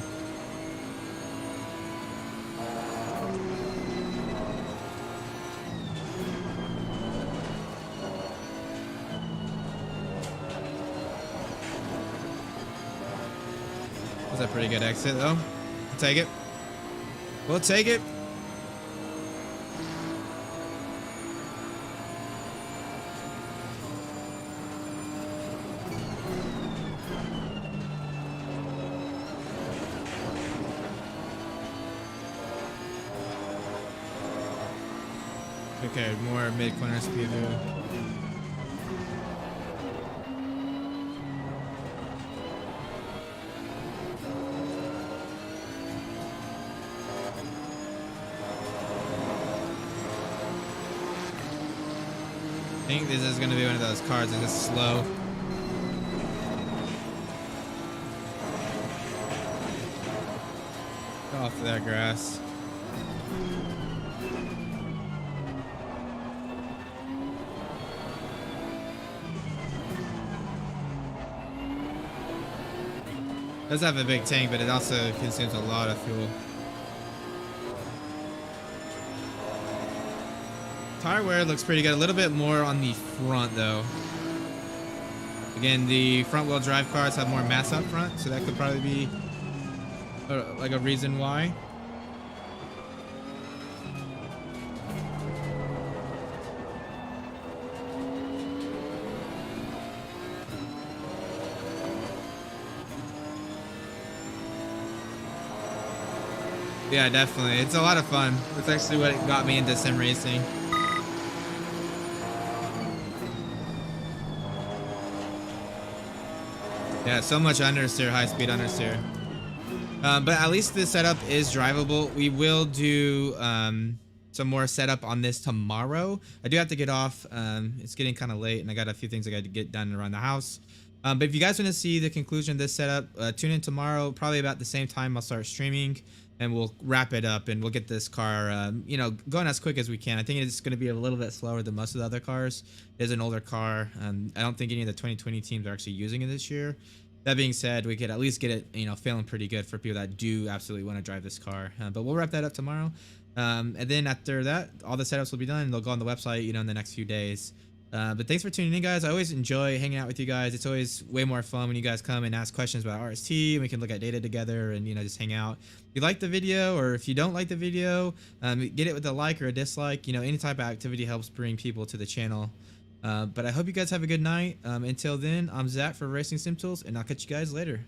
Was a pretty good exit though. We'll take it. We'll take it. Okay, more mid-corner speed here. I think this is going to be one of those cars that's just slow. off of that grass. Does have a big tank, but it also consumes a lot of fuel. Tire wear looks pretty good. A little bit more on the front though. Again, the front wheel drive cars have more mass up front, so that could probably be like a reason why. Yeah, definitely. It's a lot of fun. It's actually what got me into sim racing. Yeah, so much understeer, high speed understeer. But at least the setup is drivable. We will do some more setup on this tomorrow. I do have to get off. It's getting kind of late, and I got a few things I got to get done around the house. But if you guys want to see the conclusion of this setup, tune in tomorrow. Probably about the same time I'll start streaming, and we'll wrap it up, and we'll get this car, you know, going as quick as we can. I think it's going to be a little bit slower than most of the other cars. It is an older car. I don't think any of the 2020 teams are actually using it this year. That being said, we could at least get it, you know, feeling pretty good for people that do absolutely want to drive this car. But we'll wrap that up tomorrow. And then after that, all the setups will be done. They'll go on the website, you know, in the next few days. But thanks for tuning in, guys. I always enjoy hanging out with you guys. It's always way more fun when you guys come and ask questions about RST. We can look at data together and, you know, just hang out. If you like the video, or if you don't like the video, get it with a like or a dislike. You know, any type of activity helps bring people to the channel. But I hope you guys have a good night. Until then, I'm Zach for Racing Sim Tools, and I'll catch you guys later.